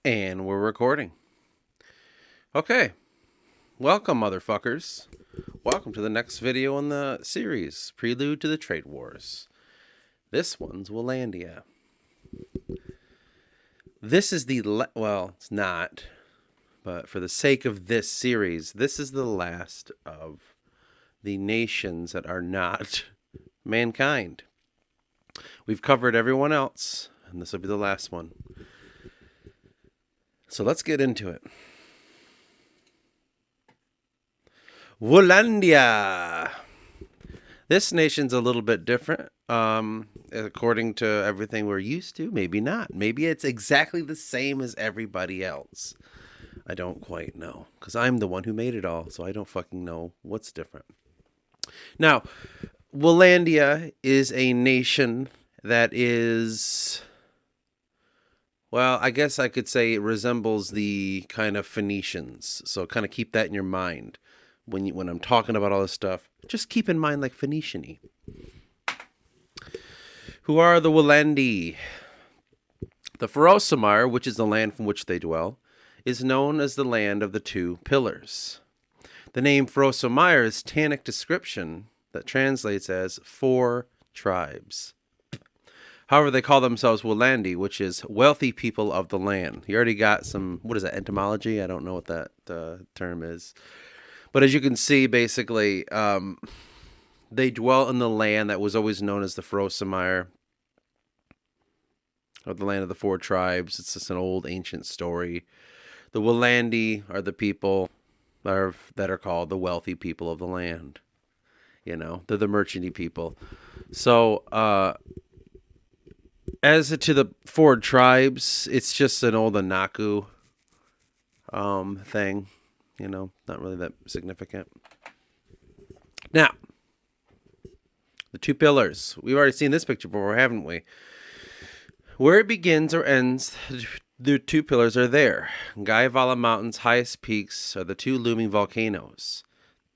And we're recording. Okay. Welcome, motherfuckers. Welcome to the next video in the series, Prelude to the Trade Wars. This one's Wuhlandia. This is the... well, it's not. But for the sake of this series, this is the last of the nations that are not mankind. We've covered everyone else, and this will be the last one. So let's get into it. Wuhlandia. This nation's a little bit different, according to everything we're used to. Maybe not. Maybe it's exactly the same as everybody else. I don't quite know, because I'm the one who made it all, so I don't fucking know what's different. Now, Wuhlandia is a nation that is... well, I guess I could say it resembles the kind of Phoenicians. So kind of keep that in your mind when I'm talking about all this stuff. Just keep in mind like Phoenician-y. Who are the Wuhlandi? The 𝚆𝚆𝚛𝚎, which is the land from which they dwell, is known as the land of the two pillars. The name 𝚆𝚆𝚛𝚎 is Tannic description that translates as 4 tribes. However, they call themselves Wuhlandi, which is wealthy people of the land. You already got some, what is that, etymology? I don't know what that term is. But as you can see, basically, they dwell in the land that was always known as the 𝚆𝚆𝚛𝚎, or the land of the 4 tribes. It's just an old ancient story. The Wuhlandi are the people that are called the wealthy people of the land. You know, they're the merchanty people. So, as to the 4 tribes, it's just an old Anaku thing. You know, not really that significant. Now, the 2 pillars. We've already seen this picture before, haven't we? Where it begins or ends, the 2 pillars are there. Gályvála Mountain's highest peaks are the 2 looming volcanoes.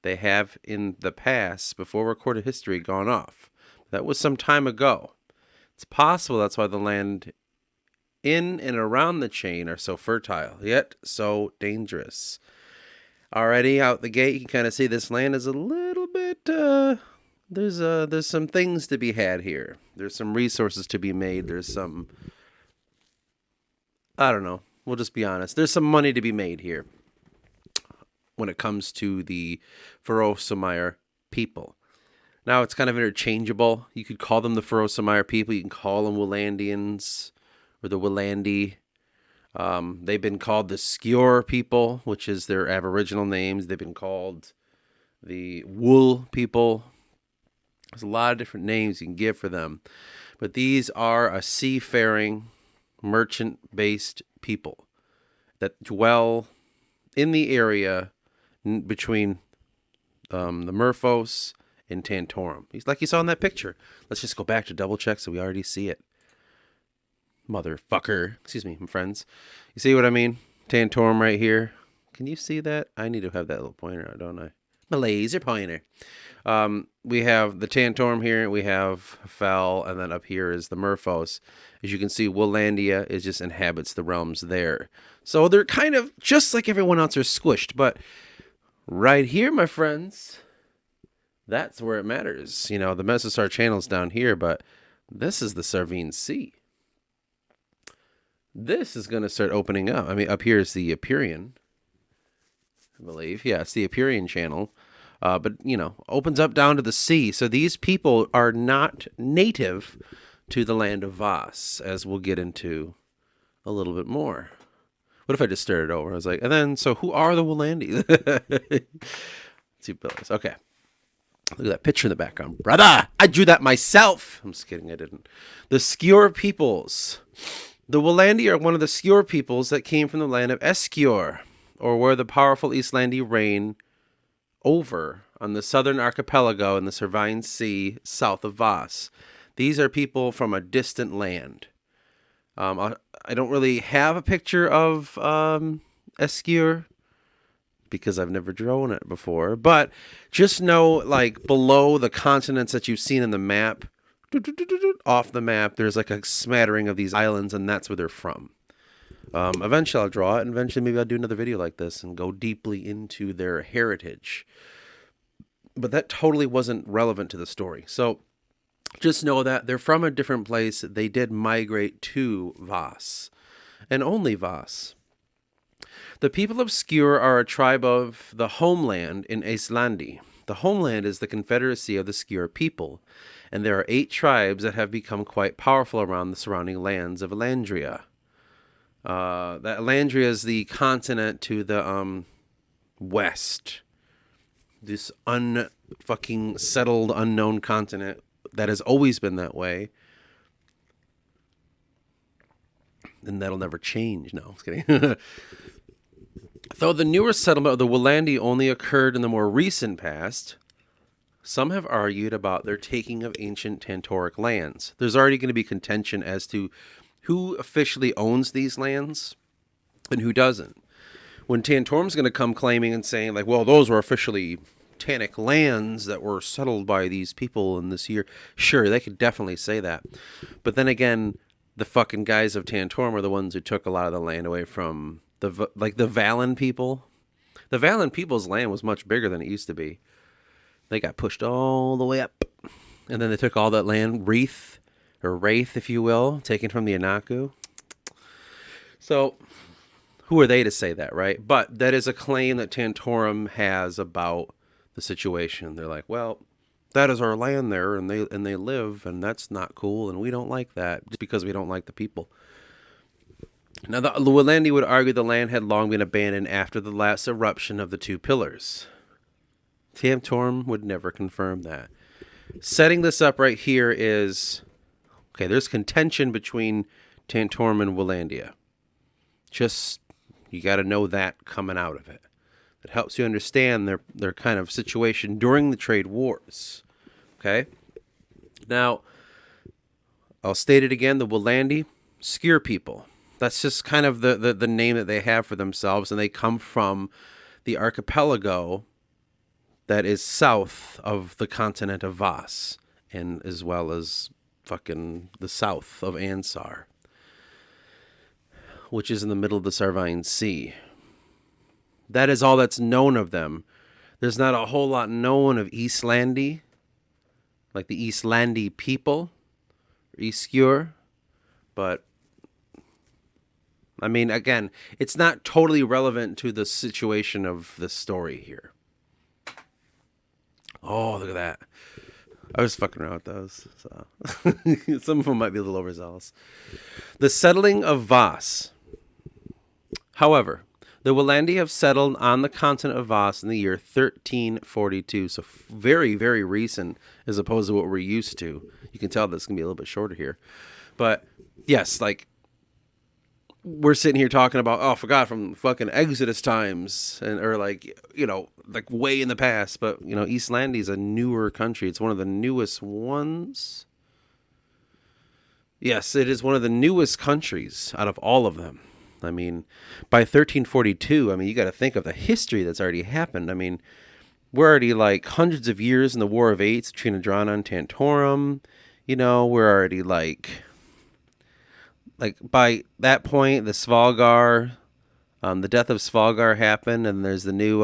They have, in the past, before recorded history, gone off. That was some time ago. It's possible that's why the land in and around the chain are so fertile, yet so dangerous. Already out the gate, you can kind of see this land is a little bit, there's some things to be had here. There's some resources to be made. There's some, I don't know, we'll just be honest. There's some money to be made here when it comes to the 𝚆𝚆𝚛𝚎 people. Now, it's kind of interchangeable. You could call them the 𝚆𝚆𝚛𝚎 people. You can call them Wuhlandians or the Wuhlandi. They've been called the Skur people, which is their aboriginal names. They've been called the Wool people. There's a lot of different names you can give for them. But these are a seafaring, merchant-based people that dwell in the area between the Merphos and Tantorum. He's like you saw in that picture. Let's just go back to double check so we already see it. Motherfucker. Excuse me, my friends. You see what I mean? Tantorum right here. Can you see that? I need to have that little pointer out, don't I? My laser pointer. We have the Tantorum here. We have Fel, and then up here is the Merphos. As you can see, Wuhlandia is just inhabits the realms there. So they're kind of just like everyone else are squished. But right here, my friends, that's where it matters. You know, the Mesosar channel's down here, but this is the Sardine Sea. This is going to start opening up. I mean, up here is the Aspiration, I believe. Yeah, it's the Aspiration channel. But, you know, opens up down to the sea. So these people are not native to the land of Vasse, as we'll get into a little bit more. What if I just started over? I was like, and then, so who are the Wuhlandi? 2 pillars. Okay. Look at that picture in the background. Brother, I drew that myself. I'm just kidding, I didn't. The Skur peoples. The Wuhlandi are one of the Skur peoples that came from the land of 𝚆𝚆𝚎, or where the powerful Łuhlandi reign over on the southern archipelago in the Sardine Sea south of Vasse. These are people from a distant land. I don't really have a picture of 𝚆𝚆𝚎 because I've never drawn it before, but just know, like, below the continents that you've seen in the map, off the map, there's like a smattering of these islands, and that's where they're from. Eventually I'll draw it, and eventually maybe I'll do another video like this and go deeply into their heritage. But that totally wasn't relevant to the story. So just know that they're from a different place. They did migrate to Vasse, and only Vasse. The people of Skur are a tribe of the homeland in Älvslandet. The homeland is the confederacy of the Skur people, and there are 8 tribes that have become quite powerful around the surrounding lands of Wuhlandia. That Wuhlandia is the continent to the west. This unfucking settled, unknown continent that has always been that way. And that'll never change. No, I'm just kidding. Though the newer settlement of the Wuhlandia only occurred in the more recent past, some have argued about their taking of ancient Tantoric lands. There's already going to be contention as to who officially owns these lands and who doesn't. When Tantorum's going to come claiming and saying, like, well, those were officially Tannic lands that were settled by these people in this year, sure, they could definitely say that. But then again, the fucking guys of Tantorum are the ones who took a lot of the land away from the Valen people. The Valen people's land was much bigger than it used to be. They got pushed all the way up. And then they took all that land, Wraith, if you will, taken from the Anaku. So who are they to say that, right? But that is a claim that Tantorum has about the situation. They're like, well, that is our land there, and they live, and that's not cool, and we don't like that just because we don't like the people. Now, the Wuhlandia would argue the land had long been abandoned after the last eruption of the 2 pillars. Tantorum would never confirm that. Setting this up right here is, okay, there's contention between Tantorum and Wuhlandia. Just, you got to know that coming out of it. It helps you understand their kind of situation during the trade wars. Okay? Now, I'll state it again, the Wuhlandia, Skur people. That's just kind of the name that they have for themselves, and they come from the archipelago that is south of the continent of Vasse, and as well as fucking the south of Ansar, which is in the middle of the Sarvine Sea. That is all that's known of them. There's not a whole lot known of Älvslandet, like the Älvslandet people, or Skur, but I mean, again, it's not totally relevant to the situation of the story here. Oh, look at that. I was fucking around with those. So. Some of them might be a little overzealous. The settling of Vasse. However, the Wuhlandia have settled on the continent of Vasse in the year 1342. So very, very recent as opposed to what we're used to. You can tell this is going to be a little bit shorter here. But yes, like, we're sitting here talking about, oh, I forgot, from fucking Exodus times, and or like, you know, like way in the past. But, you know, Älvslandet is a newer country. It's one of the newest ones. Yes, it is one of the newest countries out of all of them. I mean, by 1342, I mean, you got to think of the history that's already happened. I mean, we're already like hundreds of years in the War of Eights between Adrana and Tantorum. You know, we're already like by that point, the Svalgar, the death of Svalgar happened, and there's the new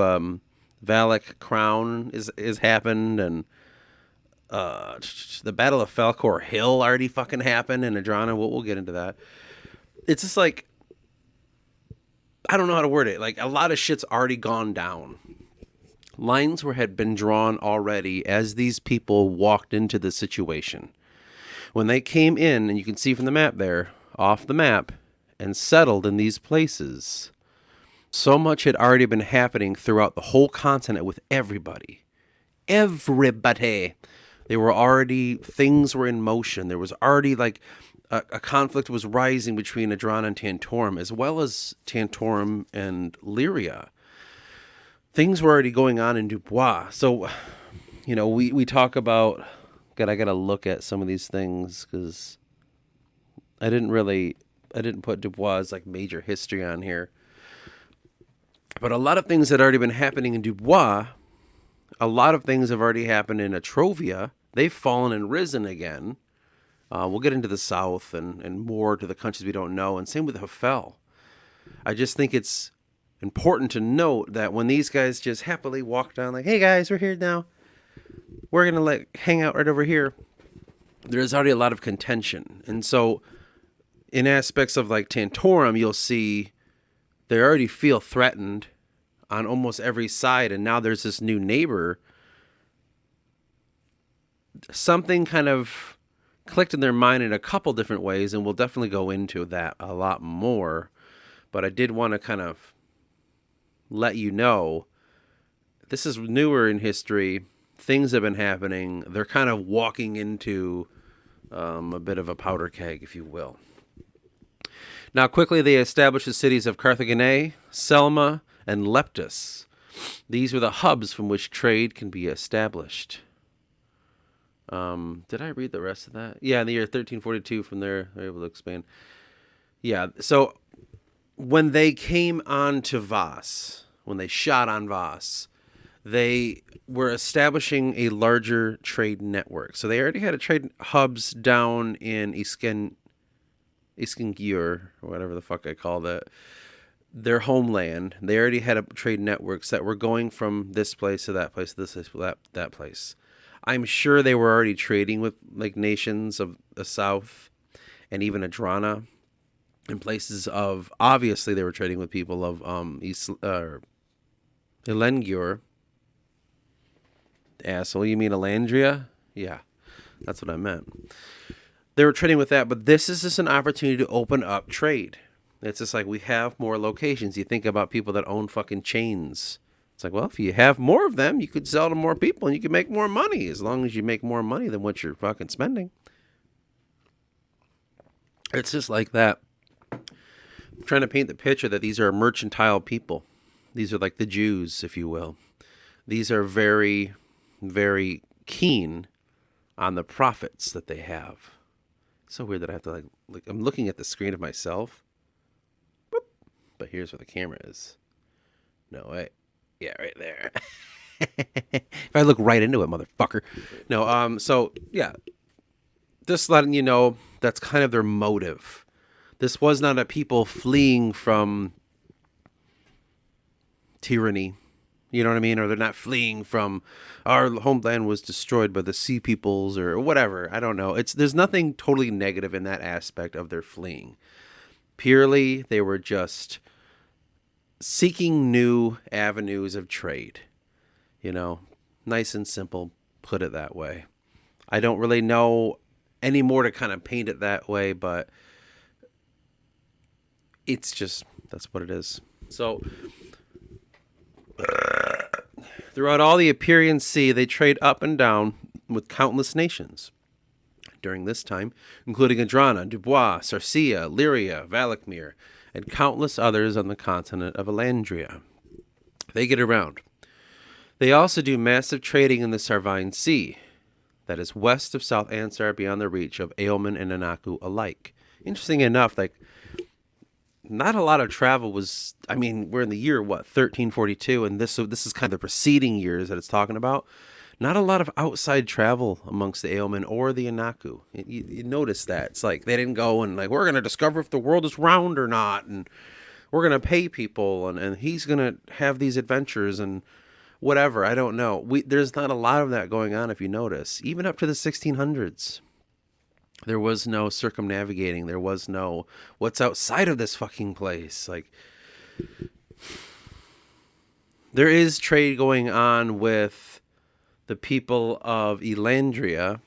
Valak crown is happened, and the Battle of Falkor Hill already fucking happened in Adrana. We'll get into that. It's just like, I don't know how to word it. Like, a lot of shit's already gone down. Lines had been drawn already as these people walked into the situation. When they came in, and you can see from the map there, off the map, and settled in these places, so much had already been happening throughout the whole continent with everybody. Everybody. They were already, things were in motion. There was already like a conflict was rising between Adrana and Tantorum, as well as Tantorum and Lyria. Things were already going on in Dubois. So, you know, we talk about, God, I got to look at some of these things because I didn't put Dubois' like major history on here. But a lot of things had already been happening in Dubois. A lot of things have already happened in Etrovia. They've fallen and risen again. We'll get into the south and more to the countries we don't know. And same with Hafel. I just think it's important to note that when these guys just happily walk down, like, hey guys, we're here now. We're going to hang out right over here. There's already a lot of contention. And so in aspects of like Tantorum, you'll see they already feel threatened on almost every side. And now there's this new neighbor. Something kind of clicked in their mind in a couple different ways, and we'll definitely go into that a lot more. But I did want to kind of let you know this is newer in history. Things have been happening. They're kind of walking into a bit of a powder keg, if you will. Now, quickly, they established the cities of Carthagena, Selma, and Leptis. These were the hubs from which trade can be established. Did I read the rest of that? Yeah, in the year 1342, from there, they're able to expand. Yeah, so when they came on to Vasse, when they shot on Vasse, they were establishing a larger trade network. So they already had a trade hubs down in Iskengir, or whatever the fuck I call that, their homeland. They already had a trade networks that were going from this place to that place, this place, that place. I'm sure they were already trading with like nations of the south and even Adrana, in places of, obviously they were trading with people of Elengur. Asshole, you mean Elandria? Yeah, that's what I meant. They were trading with that, but this is just an opportunity to open up trade. It's just like we have more locations. You think about people that own fucking chains. It's like, well, if you have more of them, you could sell to more people and you can make more money, as long as you make more money than what you're fucking spending. It's just like that. I'm trying to paint the picture that these are mercantile people. These are like the Jews, if you will. These are very, very keen on the profits that they have. It's so weird that I have to like I'm looking at the screen of myself. Boop, but here's where the camera is. No, wait. Yeah, right there. If I look right into it, motherfucker. No, so yeah. Just letting you know that's kind of their motive. This was not a people fleeing from tyranny. You know what I mean? Or they're not fleeing from our homeland was destroyed by the sea peoples or whatever. I don't know. There's nothing totally negative in that aspect of their fleeing. Purely, they were just seeking new avenues of trade. You know, nice and simple, put it that way. I don't really know any more to kind of paint it that way, but it's just, that's what it is. So throughout all the Iberian Sea, they trade up and down with countless nations during this time, including Adrana, Dubois, Sarcia, Lyria, Valakmir, and countless others on the continent of Elandria. They get around. They also do massive trading in the Sarvine Sea, that is west of South Ansar, beyond the reach of Ailman and Anaku alike. Interesting enough, like, not a lot of travel was, I mean, we're in the year, 1342, and this is kind of the preceding years that it's talking about. Not a lot of outside travel amongst the Ailmen or the Anaku. You notice that. It's like they didn't go and like, we're going to discover if the world is round or not, and we're going to pay people, and he's going to have these adventures and whatever. I don't know. There's not a lot of that going on, if you notice. Even up to the 1600s. There was no circumnavigating. There was no, what's outside of this fucking place? Like, there is trade going on with the people of Elandria,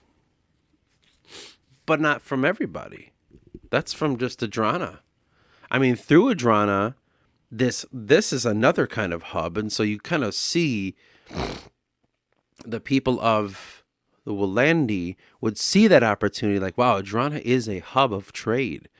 but not from everybody. That's from just Adrana. I mean, through Adrana, this is another kind of hub, and so you kind of see the people of the Wuhlandia would see that opportunity like, wow, Adrana is a hub of trade.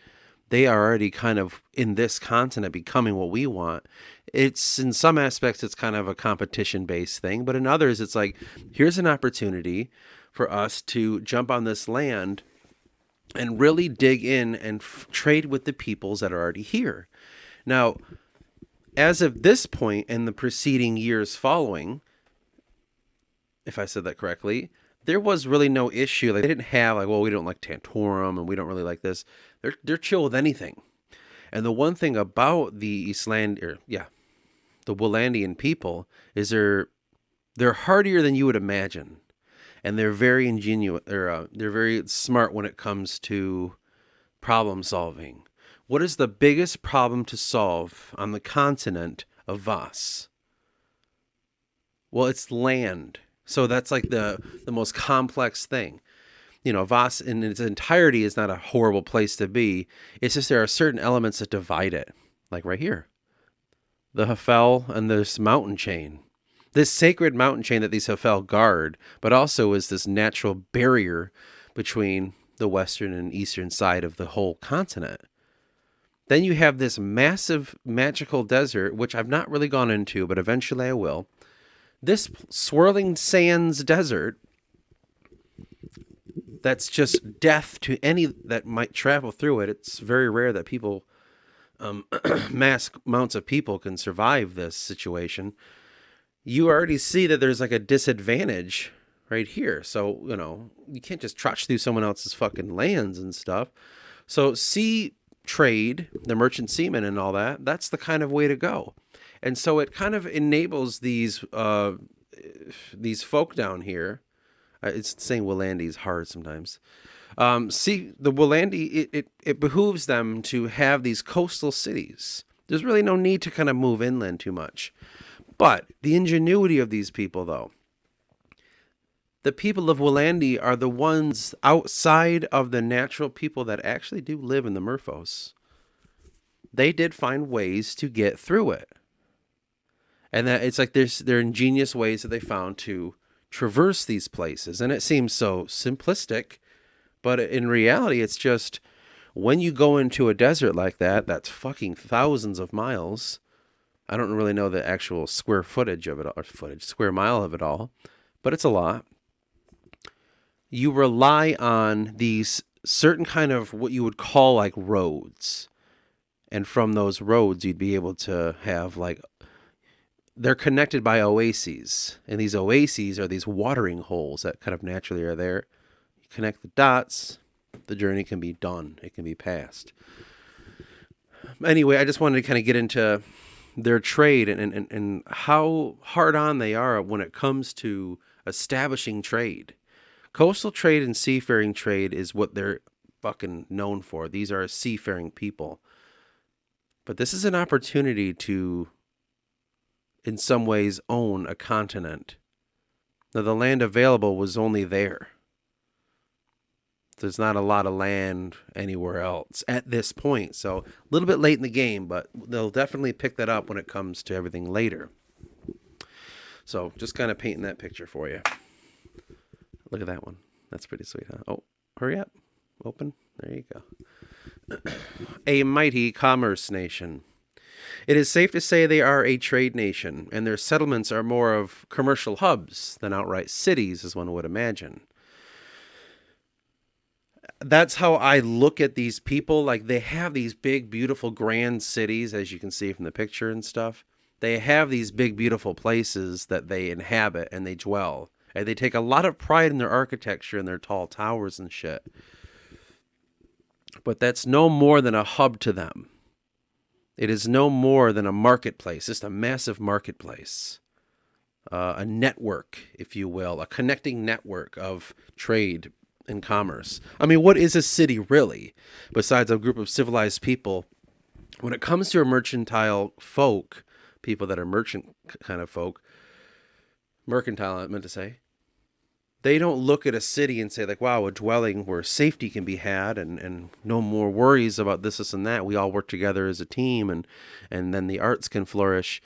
They are already kind of in this continent becoming what we want. It's in some aspects, it's kind of a competition-based thing, but in others, it's like, here's an opportunity for us to jump on this land and really dig in and trade with the peoples that are already here. Now, as of this point in the preceding years following, if I said that correctly, there was really no issue. Like, they didn't have like, well, we don't like Tantorum and we don't really like this. They're chill with anything. And the one thing about the the Wuhlandian people is they're hardier than you would imagine, and they're very ingenious. They're very smart when it comes to problem solving. What is the biggest problem to solve on the continent of Vasse? Well, it's land. So that's like the most complex thing. Vasse in its entirety is not a horrible place to be. It's just there are certain elements that divide it, like right here, the 𝚆𝚊 and this mountain chain. This sacred mountain chain that these 𝚆𝚊 guard, but also is this natural barrier between the western and eastern side of the whole continent. Then you have this massive magical desert, which I've not really gone into, but eventually I will. This swirling sands desert that's just death to any that might travel through it. It's very rare that people, mass amounts of people can survive this situation. You already see that there's like a disadvantage right here. So, you can't just trotch through someone else's fucking lands and stuff. So sea trade, the merchant seamen and all that, that's the kind of way to go. And so it kind of enables these folk down here. It's saying Wuhlandia is hard sometimes. See, the Wuhlandia, it behooves them to have these coastal cities. There's really no need to kind of move inland too much. But the ingenuity of these people, though, the people of Wuhlandia are the ones outside of the natural people that actually do live in the Murphos. They did find ways to get through it. And that it's like there are ingenious ways that they found to traverse these places. And it seems so simplistic, but in reality, it's just when you go into a desert like that, that's fucking thousands of miles. I don't really know the actual square footage of it, or square mile of it all, but it's a lot. You rely on these certain kind of what you would call like roads. And from those roads, you'd be able to have like, they're connected by oases. And these oases are these watering holes that kind of naturally are there. You connect the dots, the journey can be done. It can be passed. Anyway, I just wanted to kind of get into their trade and how hard on they are when it comes to establishing trade. Coastal trade and seafaring trade is what they're fucking known for. These are seafaring people. But this is an opportunity to, in some ways, own a continent. Now, the land available was only there. There's not a lot of land anywhere else at this point. So a little bit late in the game, but they'll definitely pick that up when it comes to everything later. So just kind of painting that picture for you. Look at that one. That's pretty sweet, huh? Oh, hurry up. Open. There you go. A mighty commerce nation. It is safe to say they are a trade nation, and their settlements are more of commercial hubs than outright cities, as one would imagine. That's how I look at these people. Like, they have these big, beautiful, grand cities, as you can see from the picture and stuff. They have these big, beautiful places that they inhabit and they dwell. And they take a lot of pride in their architecture and their tall towers and shit. But that's no more than a hub to them. It is no more than a marketplace, just a massive marketplace. A network, if you will, a connecting network of trade and commerce. I mean, what is a city really, besides a group of civilized people? When it comes to a mercantile folk, people that are merchant kind of folk, mercantile, I meant to say, they don't look at a city and say like, wow, a dwelling where safety can be had and no more worries about this and that. We all work together as a team and then the arts can flourish.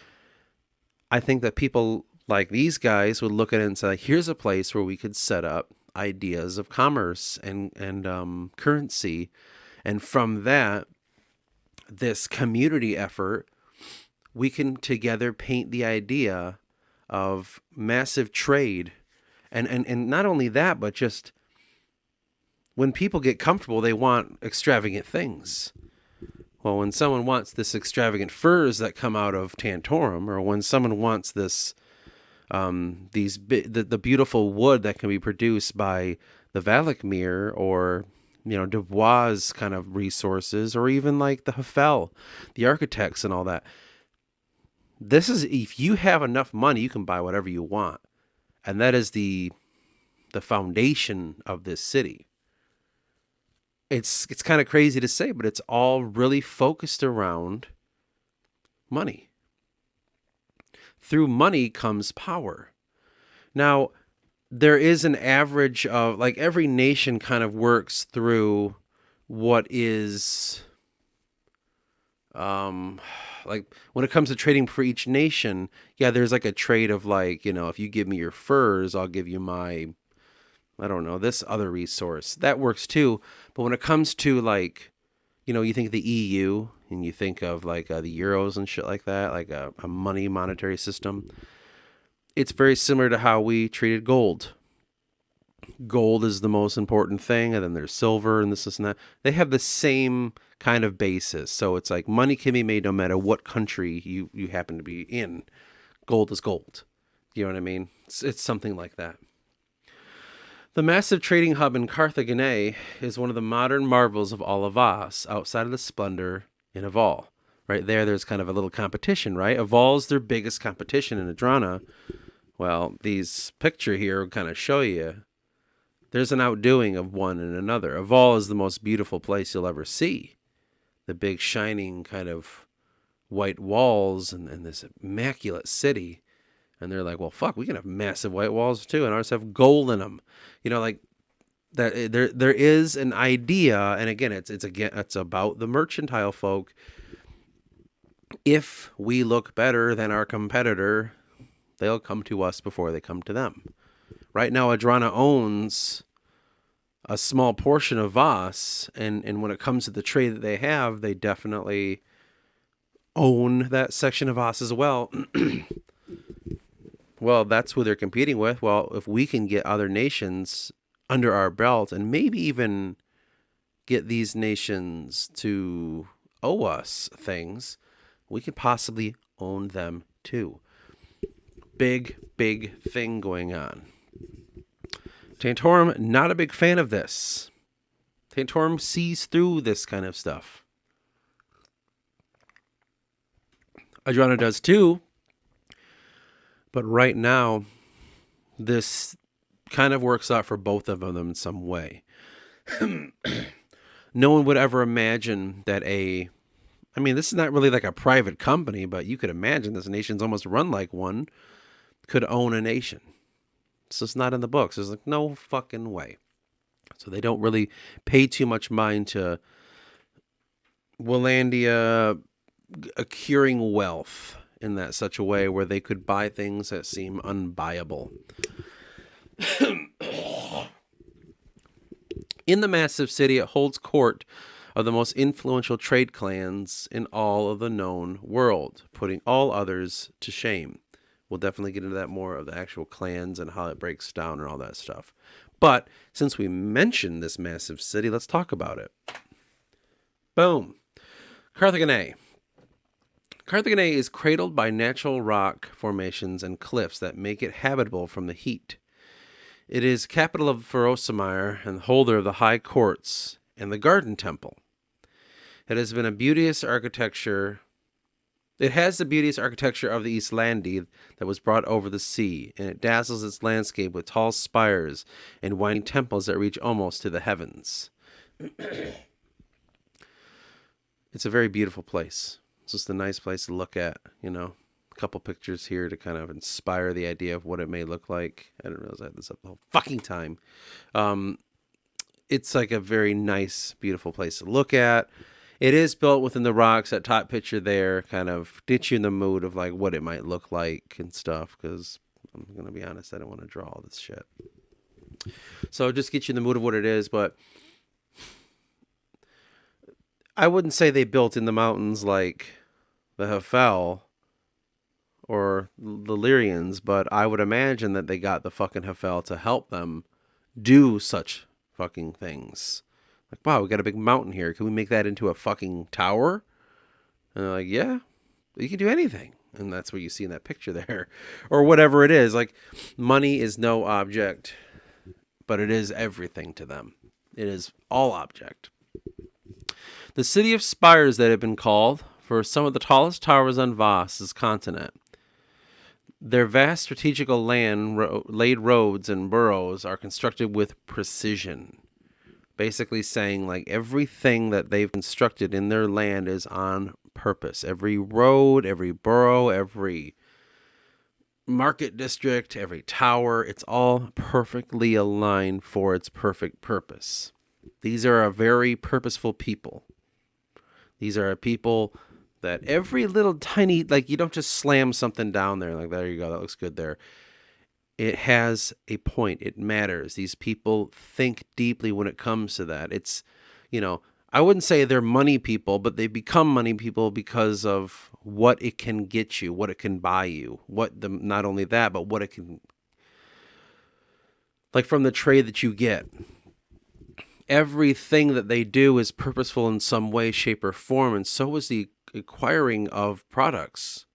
I think that people like these guys would look at it and say, here's a place where we could set up ideas of commerce and currency. And from that, this community effort, we can together paint the idea of massive trade. And not only that, but just when people get comfortable, they want extravagant things. Well, when someone wants this extravagant furs that come out of Tantorum, or when someone wants this, the beautiful wood that can be produced by the Vasse or Dubois kind of resources, or even like the 𝚆𝚊, the architects and all that. This is, if you have enough money, you can buy whatever you want. And that is the foundation of this city. It's kind of crazy to say, but it's all really focused around money. Through money comes power. Now, there is an average of, like, every nation kind of works through what is, like, when it comes to trading for each nation, yeah, there's like a trade of, like, if you give me your furs, I'll give you my, I don't know, this other resource. That works too. But when it comes to, like, you think of the EU and you think of, like, the euros and shit like that, like a money monetary system. It's very similar to how we treated gold. Gold is the most important thing, and then there's silver and this and that. They have the same kind of basis. So it's like money can be made no matter what country you happen to be in. Gold is gold. You know what I mean? It's something like that. The massive trading hub in 𝚆𝚘𝚎𝚕 is one of the modern marvels of all of Vasse, outside of the splendor in 𝚆𝚊. Right there's kind of a little competition, right? 𝚆𝚊's their biggest competition in Adrana. Well, these picture here kind of show you there's an outdoing of one and another. 𝚆𝚊 is the most beautiful place you'll ever see. The big shining kind of white walls and this immaculate city. And they're like, well, fuck, we can have massive white walls too, and ours have gold in them. Like that. There is an idea, and again, it's about the mercantile folk. If we look better than our competitor, they'll come to us before they come to them. Right now, Adrana owns a small portion of Vasse, and when it comes to the trade that they have, they definitely own that section of Vasse as well. Well, that's who they're competing with. Well, if we can get other nations under our belt and maybe even get these nations to owe us things, we could possibly own them too. Big thing going on. Ҭāntaurīm, not a big fan of this. Ҭāntaurīm sees through this kind of stuff. Adrana does too. But right now, this kind of works out for both of them in some way. No one would ever imagine that this is not really like a private company, but you could imagine this nation's almost run like one, could own a nation. It's just not in the books. There's like no fucking way. So they don't really pay too much mind to Wuhlandia accruing wealth in that such a way where they could buy things that seem unbuyable. In the massive city, it holds court of the most influential trade clans in all of the known world, putting all others to shame. We'll definitely get into that more of the actual clans and how it breaks down and all that stuff. But since we mentioned this massive city, let's talk about it. Boom. 𝚆𝚘𝚎𝚕. 𝚆𝚘𝚎𝚕 is cradled by natural rock formations and cliffs that make it habitable from the heat. It is capital of Voroshilmire and holder of the high courts and the garden temple. It has the beauteous architecture of the 𝚃𝚛𝚊𝚍 that was brought over the sea, and it dazzles its landscape with tall spires and winding temples that reach almost to the heavens. It's a very beautiful place. It's just a nice place to look at, a couple pictures here to kind of inspire the idea of what it may look like. I didn't realize I had this up the whole fucking time. It's like a very nice, beautiful place to look at. It is built within the rocks. That top picture there kind of gets you in the mood of like what it might look like and stuff, because I'm going to be honest, I don't want to draw all this shit. So just get you in the mood of what it is, but I wouldn't say they built in the mountains like the 𝚆𝚊 or the Lyrians, but I would imagine that they got the fucking 𝚆𝚊 to help them do such fucking things. Like, wow, we got a big mountain here. Can we make that into a fucking tower? And they're like, yeah, you can do anything. And that's what you see in that picture there. Or whatever it is. Like, money is no object, but it is everything to them. It is all object. The city of spires that have been called for some of the tallest towers on Vasse's continent. Their vast strategical land laid roads and boroughs are constructed with precision. Basically saying like everything that they've constructed in their land is on purpose. Every road, every borough, every market district, every tower, it's all perfectly aligned for its perfect purpose. These are a very purposeful people. These are a people that every little tiny, like you don't just slam something down there like, there you go, that looks good there. It has a point. It matters. These people think deeply when it comes to that. It's, I wouldn't say they're money people, but they become money people because of what it can get you, what it can buy you, not only that, but what it can, like from the trade that you get. Everything that they do is purposeful in some way, shape, or form, and so is the acquiring of products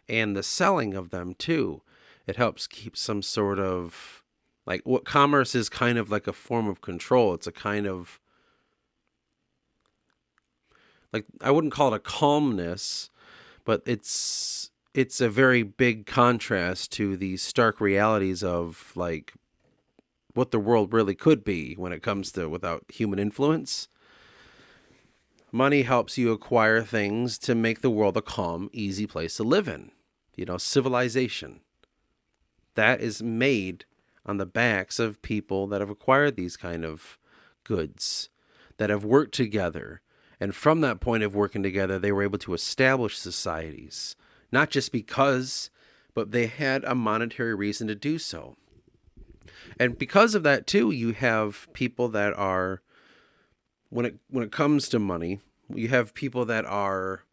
and the selling of them too. It helps keep some sort of, like, what commerce is kind of like a form of control. It's a kind of, like, I wouldn't call it a calmness, but it's a very big contrast to the stark realities of, like, what the world really could be when it comes to without human influence. Money helps you acquire things to make the world a calm, easy place to live in. Civilization. That is made on the backs of people that have acquired these kind of goods, that have worked together. And from that point of working together, they were able to establish societies, not just because, but they had a monetary reason to do so. And because of that, too, you have people that are, when it comes to money, you have people that are,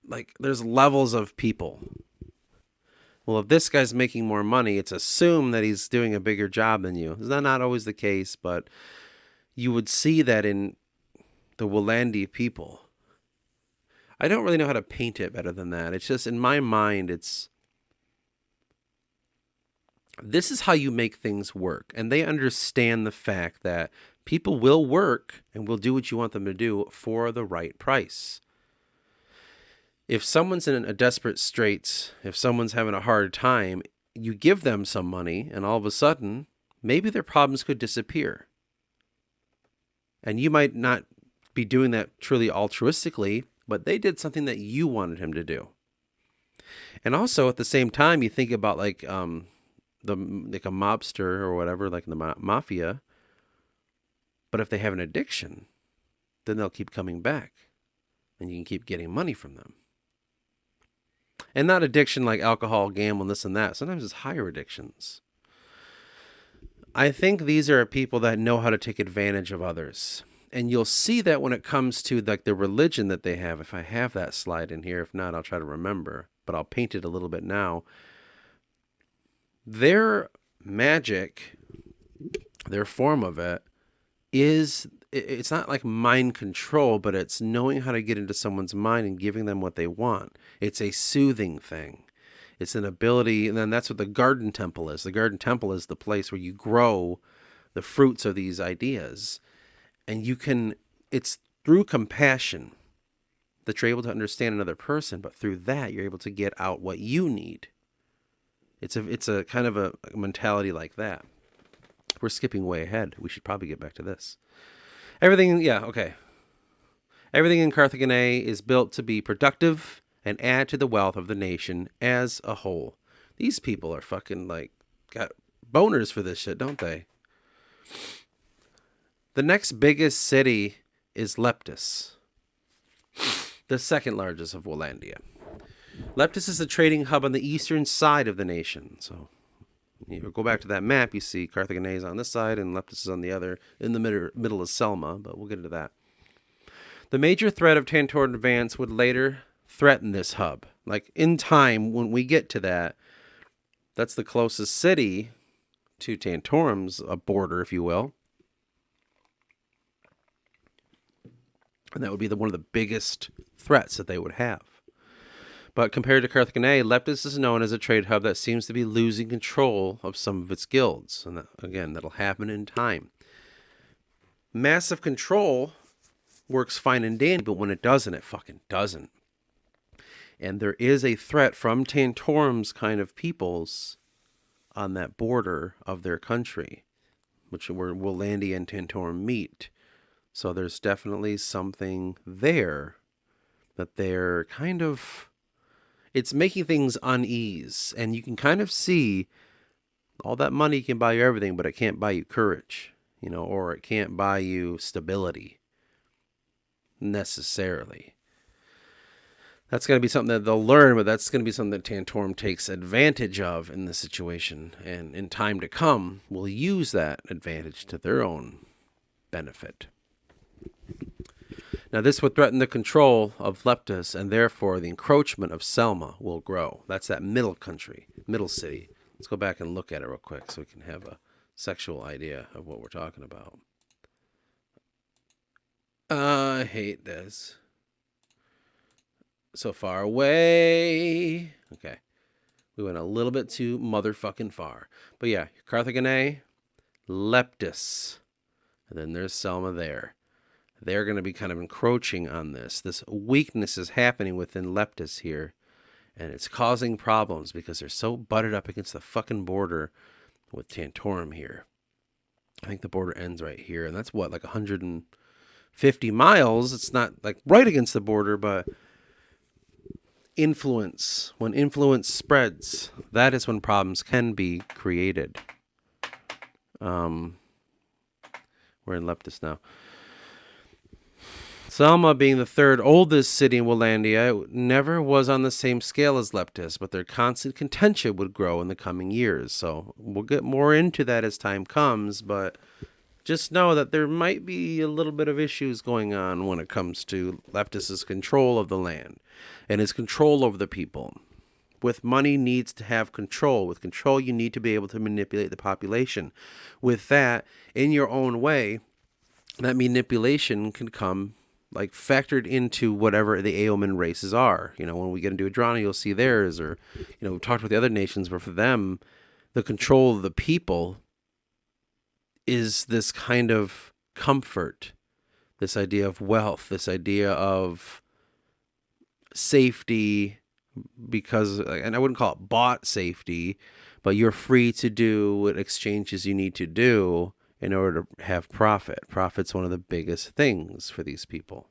like, there's levels of people. Well, if this guy's making more money, it's assumed that he's doing a bigger job than you. Is that not always the case? But you would see that in the Wuhlandia people. I don't really know how to paint it better than that. It's just, in my mind, this is how you make things work. And they understand the fact that people will work and will do what you want them to do for the right price. If someone's in a desperate straits, if someone's having a hard time, you give them some money and all of a sudden, maybe their problems could disappear. And you might not be doing that truly altruistically, but they did something that you wanted him to do. And also at the same time, you think about like a mobster or whatever, like in the mafia. But if they have an addiction, then they'll keep coming back and you can keep getting money from them. And not addiction like alcohol, gambling, this and that. Sometimes it's higher addictions. I think these are people that know how to take advantage of others. And you'll see that when it comes to like the religion that they have. If I have that slide in here, if not, I'll try to remember. But I'll paint it a little bit now. Their magic, their form of it, it's not like mind control, but it's knowing how to get into someone's mind and giving them what they want. It's a soothing thing. It's an ability, and then that's what the garden temple is. The garden temple is the place where you grow the fruits of these ideas. And it's through compassion that you're able to understand another person, but through that, you're able to get out what you need. It's a kind of a mentality like that. We're skipping way ahead. We should probably get back to this. Everything in 𝚆𝚌𝚛𝚎 is built to be productive and add to the wealth of the nation as a whole. These people are fucking like got boners for this shit, don't they? The next biggest city is 𝚆𝚛𝚎, the second largest of Wuhlandia. 𝚆𝚛𝚎 is a trading hub on the eastern side of the nation. So you go back to that map, you see 𝚆𝚌𝚛𝚎 is on this side and 𝚆𝚛𝚎 is on the other, in the middle of Selma, but we'll get into that. The major threat of Tantorum advance would later threaten this hub. Like in time, when we get to that, that's the closest city to Tantorum's border, if you will. And that would be one of the biggest threats that they would have. But compared to 𝚆𝚌𝚛𝚎, 𝚆𝚛𝚎 is known as a trade hub that seems to be losing control of some of its guilds. And that, again, that'll happen in time. Massive control works fine and dandy, but when it doesn't, it fucking doesn't. And there is a threat from Tantorum's kind of peoples on that border of their country, which where Wuhlandia and Tantorum meet. So there's definitely something there that they're kind of, it's making things unease. And you can kind of see all that money can buy you everything, but it can't buy you courage, or it can't buy you stability necessarily. That's going to be something that they'll learn, but that's going to be something that Tantorum takes advantage of in this situation. And in time to come, will use that advantage to their own benefit. Now, this would threaten the control of Leptis, and therefore the encroachment of Selma will grow. That's that middle country, middle city. Let's go back and look at it real quick so we can have a sexual idea of what we're talking about. I hate this. So far away. Okay. We went a little bit too motherfucking far. But yeah, Carthagena, Leptis, and then there's Selma there. They're going to be kind of encroaching on this. This weakness is happening within Leptis here, and it's causing problems because they're so butted up against the fucking border with Tantorum here. I think the border ends right here, and that's what, like 150 miles? It's not like right against the border, but influence. When influence spreads, that is when problems can be created. We're in Leptis now. Selma, being the third oldest city in Wuhlandia, never was on the same scale as Leptis, but their constant contention would grow in the coming years. So we'll get more into that as time comes, but just know that there might be a little bit of issues going on when it comes to Leptis's control of the land and his control over the people. With money needs to have control. With control, you need to be able to manipulate the population. With that, in your own way, that manipulation can come like factored into whatever the Aoman races are. When we get into Adrana, you'll see theirs, or, we've talked with the other nations, but for them, the control of the people is this kind of comfort, this idea of wealth, this idea of safety, because, and I wouldn't call it bought safety, but you're free to do what exchanges you need to do in order to have profit. Profit's one of the biggest things for these people.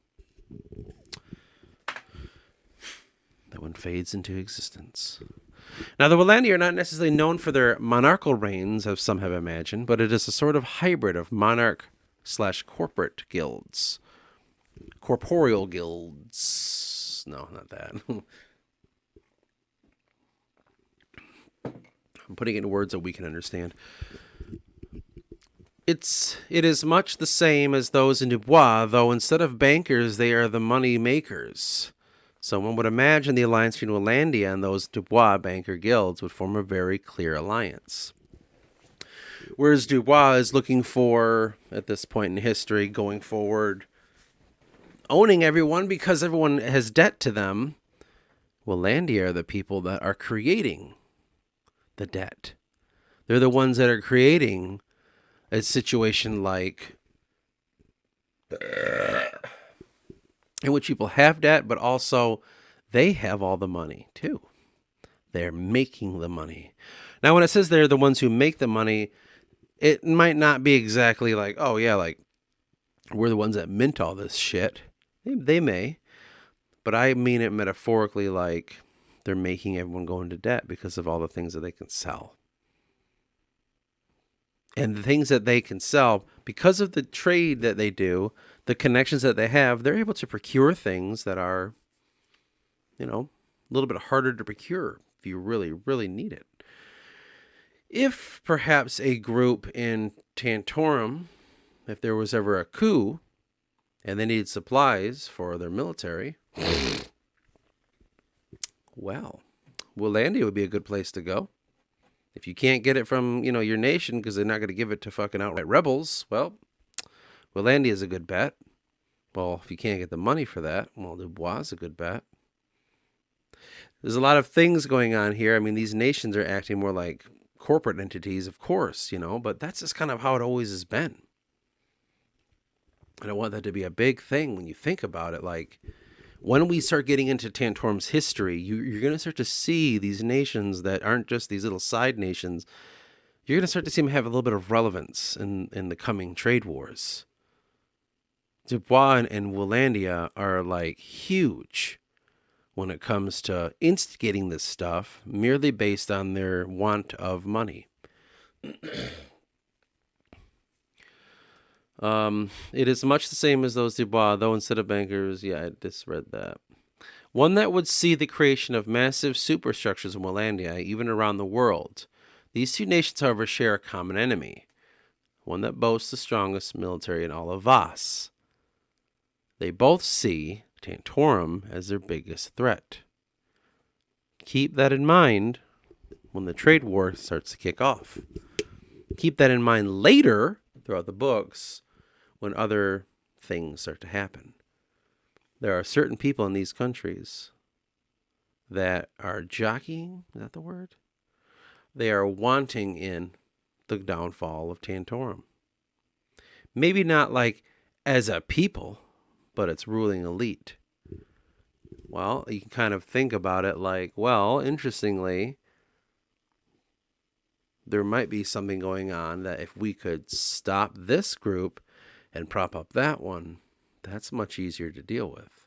That one fades into existence. Now, the Wuhlandia are not necessarily known for their monarchical reigns, as some have imagined, but it is a sort of hybrid of monarch/corporate guilds. Corporeal guilds. No, not that. I'm putting it in words that we can understand. It is much the same as those in Dubois, though instead of bankers, they are the money makers. So one would imagine the alliance between Wuhlandia and those Dubois banker guilds would form a very clear alliance. Whereas Dubois is looking for, at this point in history, going forward, owning everyone because everyone has debt to them, Wuhlandia are the people that are creating the debt. They're the ones that are creating a situation like in which people have debt, but also they have all the money too. They're making the money. Now, when it says they're the ones who make the money, it might not be exactly like, oh yeah, like we're the ones that mint all this shit. They may, but I mean it metaphorically, like they're making everyone go into debt because of all the things that they can sell. And the things that they can sell, because of the trade that they do, the connections that they have, they're able to procure things that are, a little bit harder to procure if you really, really need it. If perhaps a group in Tantorum, if there was ever a coup and they needed supplies for their military, well, Wuhlandia would be a good place to go. If you can't get it from, your nation because they're not going to give it to fucking outright rebels, well, Wuhlandia is a good bet. Well, if you can't get the money for that, well, Dubois is a good bet. There's a lot of things going on here. I mean, these nations are acting more like corporate entities, of course, but that's just kind of how it always has been. And I want that to be a big thing when you think about it. Like, when we start getting into Tantorum's history, you're going to start to see these nations that aren't just these little side nations. You're going to start to see them have a little bit of relevance in the coming trade wars. 𝚃𝚊𝚛𝚎 and Wuhlandia are like huge when it comes to instigating this stuff merely based on their want of money. It is much the same as those 𝚃𝚊𝚛𝚎, though instead of bankers, yeah, I just read that. One that would see the creation of massive superstructures in Wuhlandia, even around the world. These two nations, however, share a common enemy, one that boasts the strongest military in all of Vasse. They both see Tantorum as their biggest threat. Keep that in mind when the trade war starts to kick off. Keep that in mind later throughout the books when other things start to happen. There are certain people in these countries that are jockeying, is that the word? They are wanting in the downfall of Tantorum. Maybe not like as a people, but its ruling elite. Well, you can kind of think about it like, well, interestingly, there might be something going on that if we could stop this group and prop up that one, that's much easier to deal with.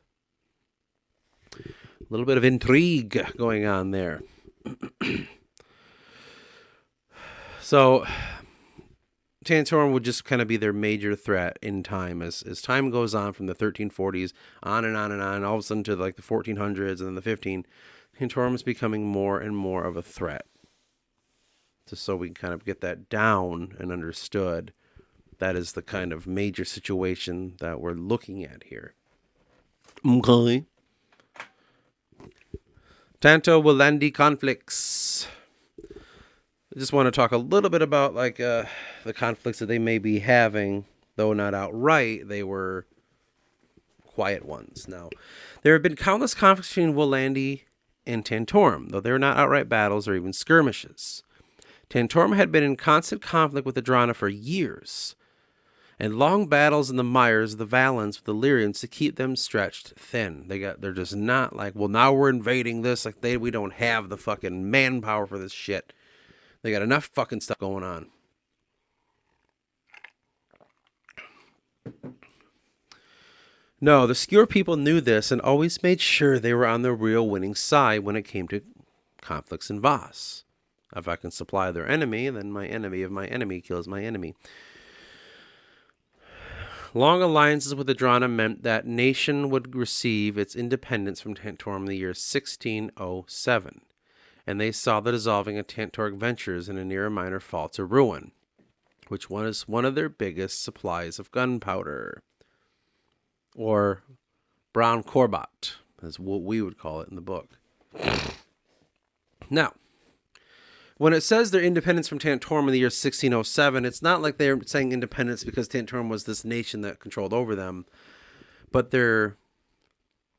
A little bit of intrigue going on there. So Tantorum would just kind of be their major threat in time as time goes on from the 1340s on and on and on, all of a sudden to like the 1400s and then the 15. Tantorum is becoming more and more of a threat. Just so we can kind of get that down and understood. That is the kind of major situation that we're looking at here. Okay. Tanto-Wuhlandi conflicts. I just want to talk a little bit about like the conflicts that they may be having, though not outright. They were quiet ones. Now, there have been countless conflicts between Wuhlandia and Tantorum, though they were not outright battles or even skirmishes. Tantorum had been in constant conflict with the 𝚃𝚌 for years, and long battles in the mires of the Valons with the Illyrians to keep them stretched thin. They're just not like, well, now we're invading this. Like we don't have the fucking manpower for this shit. They got enough fucking stuff going on. No, the Skur people knew this and always made sure they were on the real winning side when it came to conflicts in Vasse. If I can supply their enemy, then my enemy of my enemy kills my enemy. Long alliances with the 𝚃𝚌 meant that nation would receive its independence from Tantorum in the year 1607, and they saw the dissolving of Tantoric ventures in a near minor fall to ruin, which was one of their biggest supplies of gunpowder, or brown corbat, as what we would call it in the book. Now, when it says their independence from Tantorum in the year 1607, it's not like they're saying independence because Tantorum was this nation that controlled over them, but their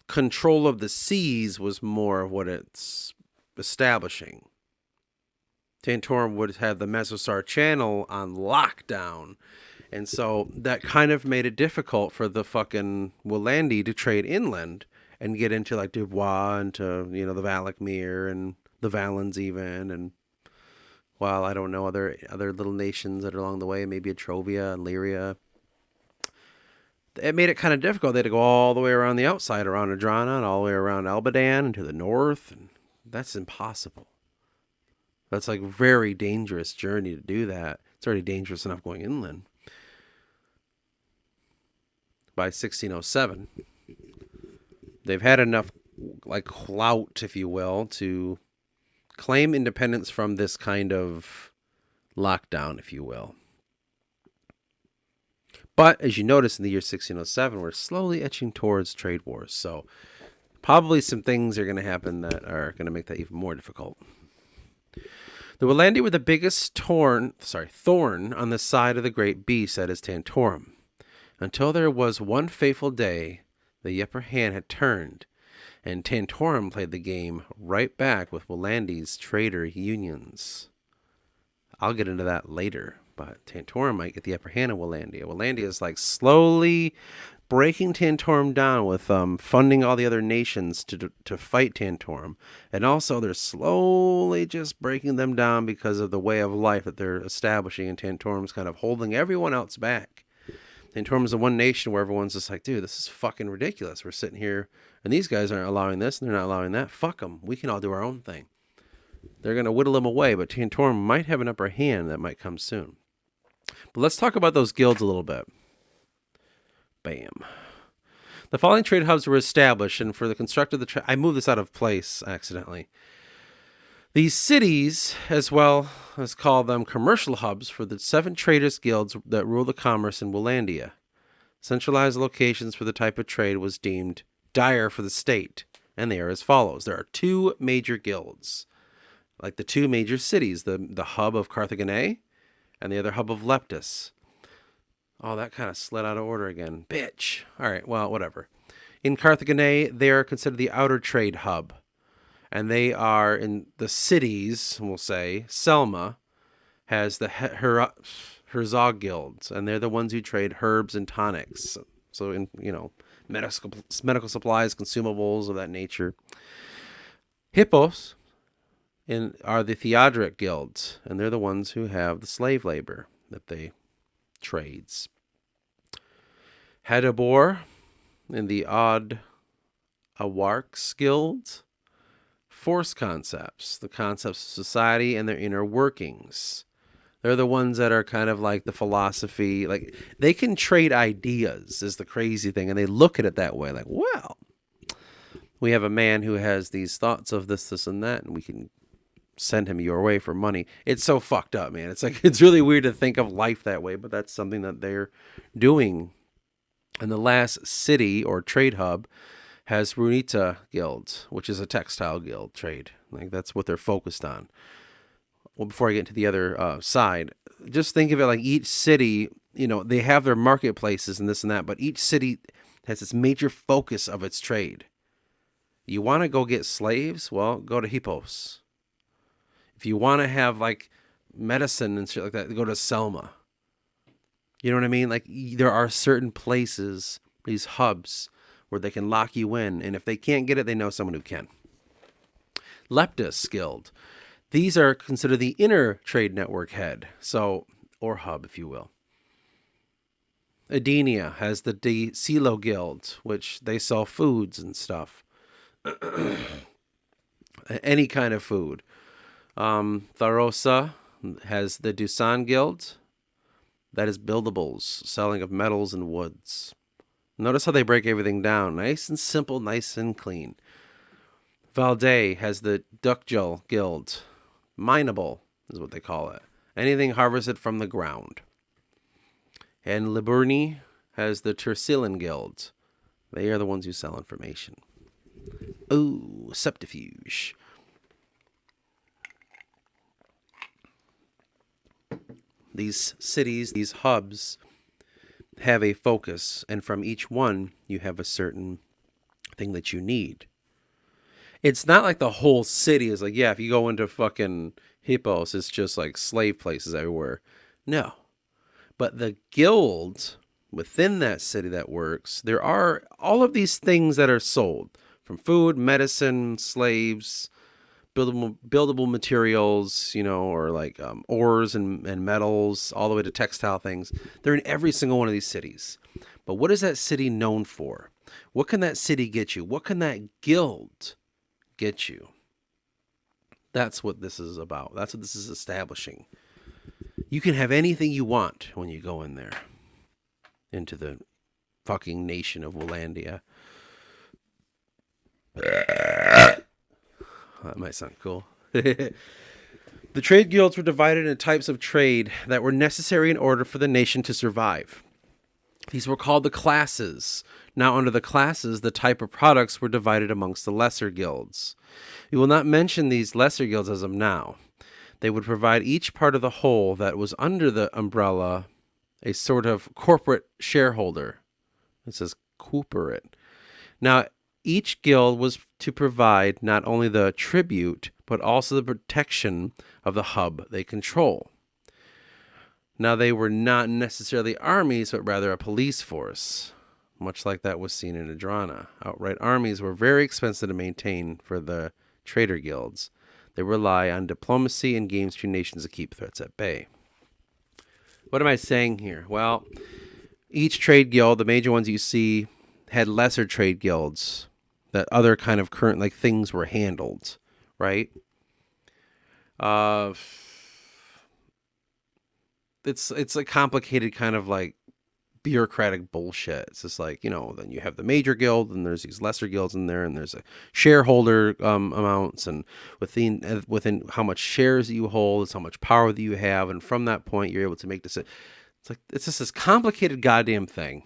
control of the seas was more of what it's establishing. Tantorum would have the Mesosar Channel on lockdown, and so that kind of made it difficult for the fucking Wuhlandia to trade inland and get into like 𝚃𝚊𝚛𝚎 and to, you know, the Valakmir and the Valons even, and well, I don't know, other little nations that are along the way, maybe Etrovia and Lyria. It made it kind of difficult. They had to go all the way around the outside, around Adrana, and all the way around 𝚆𝚆𝚛𝚎 and to the north, and that's impossible. That's like a very dangerous journey to do that. It's already dangerous enough going inland. By 1607, they've had enough like clout, if you will, to claim independence from this kind of lockdown, if you will. But as you notice in the year 1607, we're slowly etching towards trade wars. So probably some things are going to happen that are going to make that even more difficult. The Wuhlandia were the biggest thorn on the side of the great beast that is Tantorum. Until there was one fateful day, the upper hand had turned, and Tantorum played the game right back with Wuhlandia's trader unions. I'll get into that later, But Tantorum might get the upper hand of Wuhlandia. Wuhlandia is like slowly breaking Tantorum down with funding all the other nations to fight Tantorum. And also they're slowly just breaking them down because of the way of life that they're establishing, and Tantorum's kind of holding everyone else back. Tantorum is the one nation where everyone's just like, dude, this is fucking ridiculous. We're sitting here and these guys aren't allowing this and they're not allowing that. Fuck them. We can all do our own thing. They're going to whittle them away, but Tantorum might have an upper hand that might come soon. But let's talk about those guilds a little bit. Bam. The following trade hubs were established, and for the construct of the trade, I moved this out of place accidentally. These cities, as well as call them commercial hubs for the 7 traders guilds that rule the commerce in Wuhlandia. Centralized locations for the type of trade was deemed dire for the state, and they are as follows. There are 2 major guilds, like the 2 major cities, the hub of 𝚆𝚌𝚑𝚕𝚊𝚗 and the other hub of 𝚆𝚘𝚙. Oh, that kind of slid out of order again. Bitch. All right, well, whatever. In 𝚆𝚌𝚑𝚕𝚊𝚗, they are considered the outer trade hub. And they are in the cities, we'll say. Selma has the 𝚆𝚘𝚎 guilds, and they're the ones who trade herbs and tonics. So, in medical supplies, consumables of that nature. Hippos are the Theodoric guilds, and they're the ones who have the slave labor that they trades. Hadabor in the odd Awarks guild. Force concepts, the concepts of society and their inner workings. They're the ones that are kind of like the philosophy, like they can trade ideas is the crazy thing, and they look at it that way, like, well, we have a man who has these thoughts of this, and that, and we can send him your way for money. It's so fucked up, man. It's like, it's really weird to think of life that way, but that's something that they're doing. And the last city or trade hub has Runita Guild, which is a textile guild trade. Like that's what they're focused on. Well, before I get into the other side, just think of it like each city, they have their marketplaces and this and that, but each city has its major focus of its trade. You want to go get slaves? Well, go to Hippos. If you want to have like medicine and shit like that, go to Selma. You know what I mean? Like there are certain places, these hubs, where they can lock you in, and if they can't get it, they know someone who can. 𝚆𝚘𝚎 Guild. These are considered the inner trade network head, or hub, if you will. Edenia has the 𝚃𝚛𝚎𝚕𝚊𝚗 Guild, which they sell foods and stuff. Any kind of food. Tharosa has the 𝚿𝚛𝚎𝚕𝚂𝚗 Guild. That is buildables, selling of metals and woods. Notice how they break everything down. Nice and simple, nice and clean. Valle has the 𝚿𝚛𝚎𝚕𝚂𝚗 Guild. Mineable is what they call it. Anything harvested from the ground. And Liburni has the 𝚃𝚌𝚎𝚕𝚗 Guild. They are the ones who sell information. Ooh, subterfuge. These cities, these hubs, have a focus, and from each one, you have a certain thing that you need. It's not like the whole city is like, yeah, if you go into fucking Hippos, it's just like slave places everywhere. No. But the guild within that city that works, there are all of these things that are sold, from food, medicine, slaves, buildable materials, or like ores and metals, all the way to textile things. They're in every single one of these cities. But what is that city known for? What can that city get you? What can that guild get you? That's what this is about. That's what this is establishing. You can have anything you want when you go in there, into the fucking nation of Wuhlandia. That might sound cool. The trade guilds were divided into types of trade that were necessary in order for the nation to survive. These were called the classes. Now, under the classes, the type of products were divided amongst the lesser guilds. We will not mention these lesser guilds as of now. They would provide each part of the whole that was under the umbrella a sort of corporate shareholder. It says corporate. Now, each guild was to provide not only the tribute, but also the protection of the hub they control. Now, they were not necessarily armies, but rather a police force, much like that was seen in Adrana. Outright armies were very expensive to maintain for the trader guilds. They rely on diplomacy and games between nations to keep threats at bay. What am I saying here? Well, each trade guild, the major ones you see, had lesser trade guilds that other kind of current like things were handled, right? It's a complicated kind of like bureaucratic bullshit. It's just like, then you have the major guild and there's these lesser guilds in there, and there's a shareholder amounts, and within how much shares you hold is how much power that you have, and from that point you're able to make decisions. It's just this complicated goddamn thing.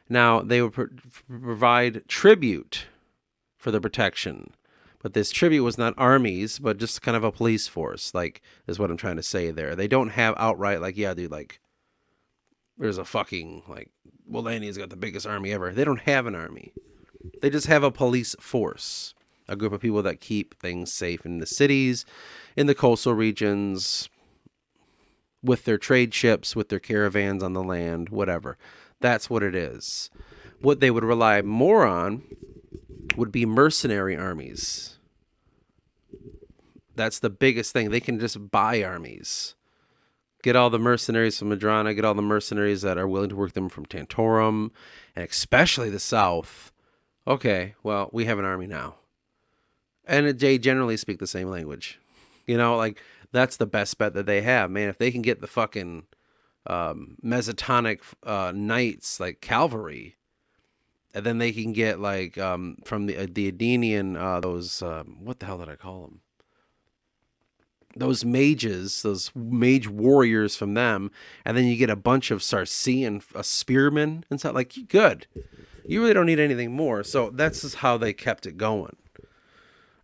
Now, they would provide tribute for the protection, but this tribute was not armies, but just kind of a police force, like, is what I'm trying to say there. They don't have outright, like, yeah, dude, like, there's a fucking, like, Wuhlandia's got the biggest army ever. They don't have an army. They just have a police force, a group of people that keep things safe in the cities, in the coastal regions, with their trade ships, with their caravans on the land, whatever. That's what it is. What they would rely more on would be mercenary armies. That's the biggest thing. They can just buy armies. Get all the mercenaries from Adrana, get all the mercenaries that are willing to work them from Tantorum, and especially the south. Okay, well, we have an army now. And they generally speak the same language. Like, that's the best bet that they have, man. If they can get the fucking Mesotonic knights, like cavalry, and then they can get like from the Adenian those what the hell did I call them? Those mages, those mage warriors from them, and then you get a bunch of Sarcean spearmen and stuff. Like, good. You really don't need anything more. So that's just how they kept it going.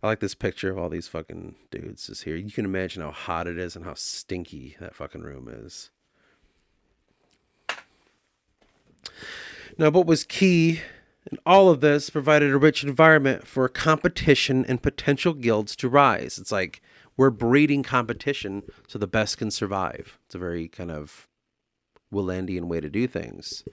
I like this picture of all these fucking dudes just here. You can imagine how hot it is and how stinky that fucking room is. Now, what was key in all of this provided a rich environment for competition and potential guilds to rise. It's like we're breeding competition so the best can survive. It's a very kind of Wuhlandian way to do things.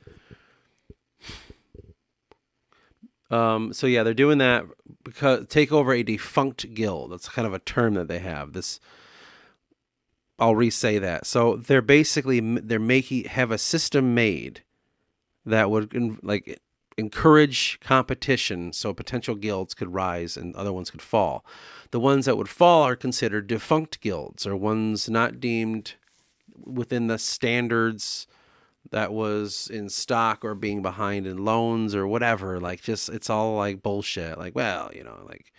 So yeah, they're doing that because take over a defunct guild. That's kind of a term that they have. This, I'll re-say that. So they're basically have a system made that would encourage competition so potential guilds could rise and other ones could fall. The ones that would fall are considered defunct guilds, or ones not deemed within the standards that was in stock, or being behind in loans or whatever. Like, just, it's all like bullshit. Like, well, like,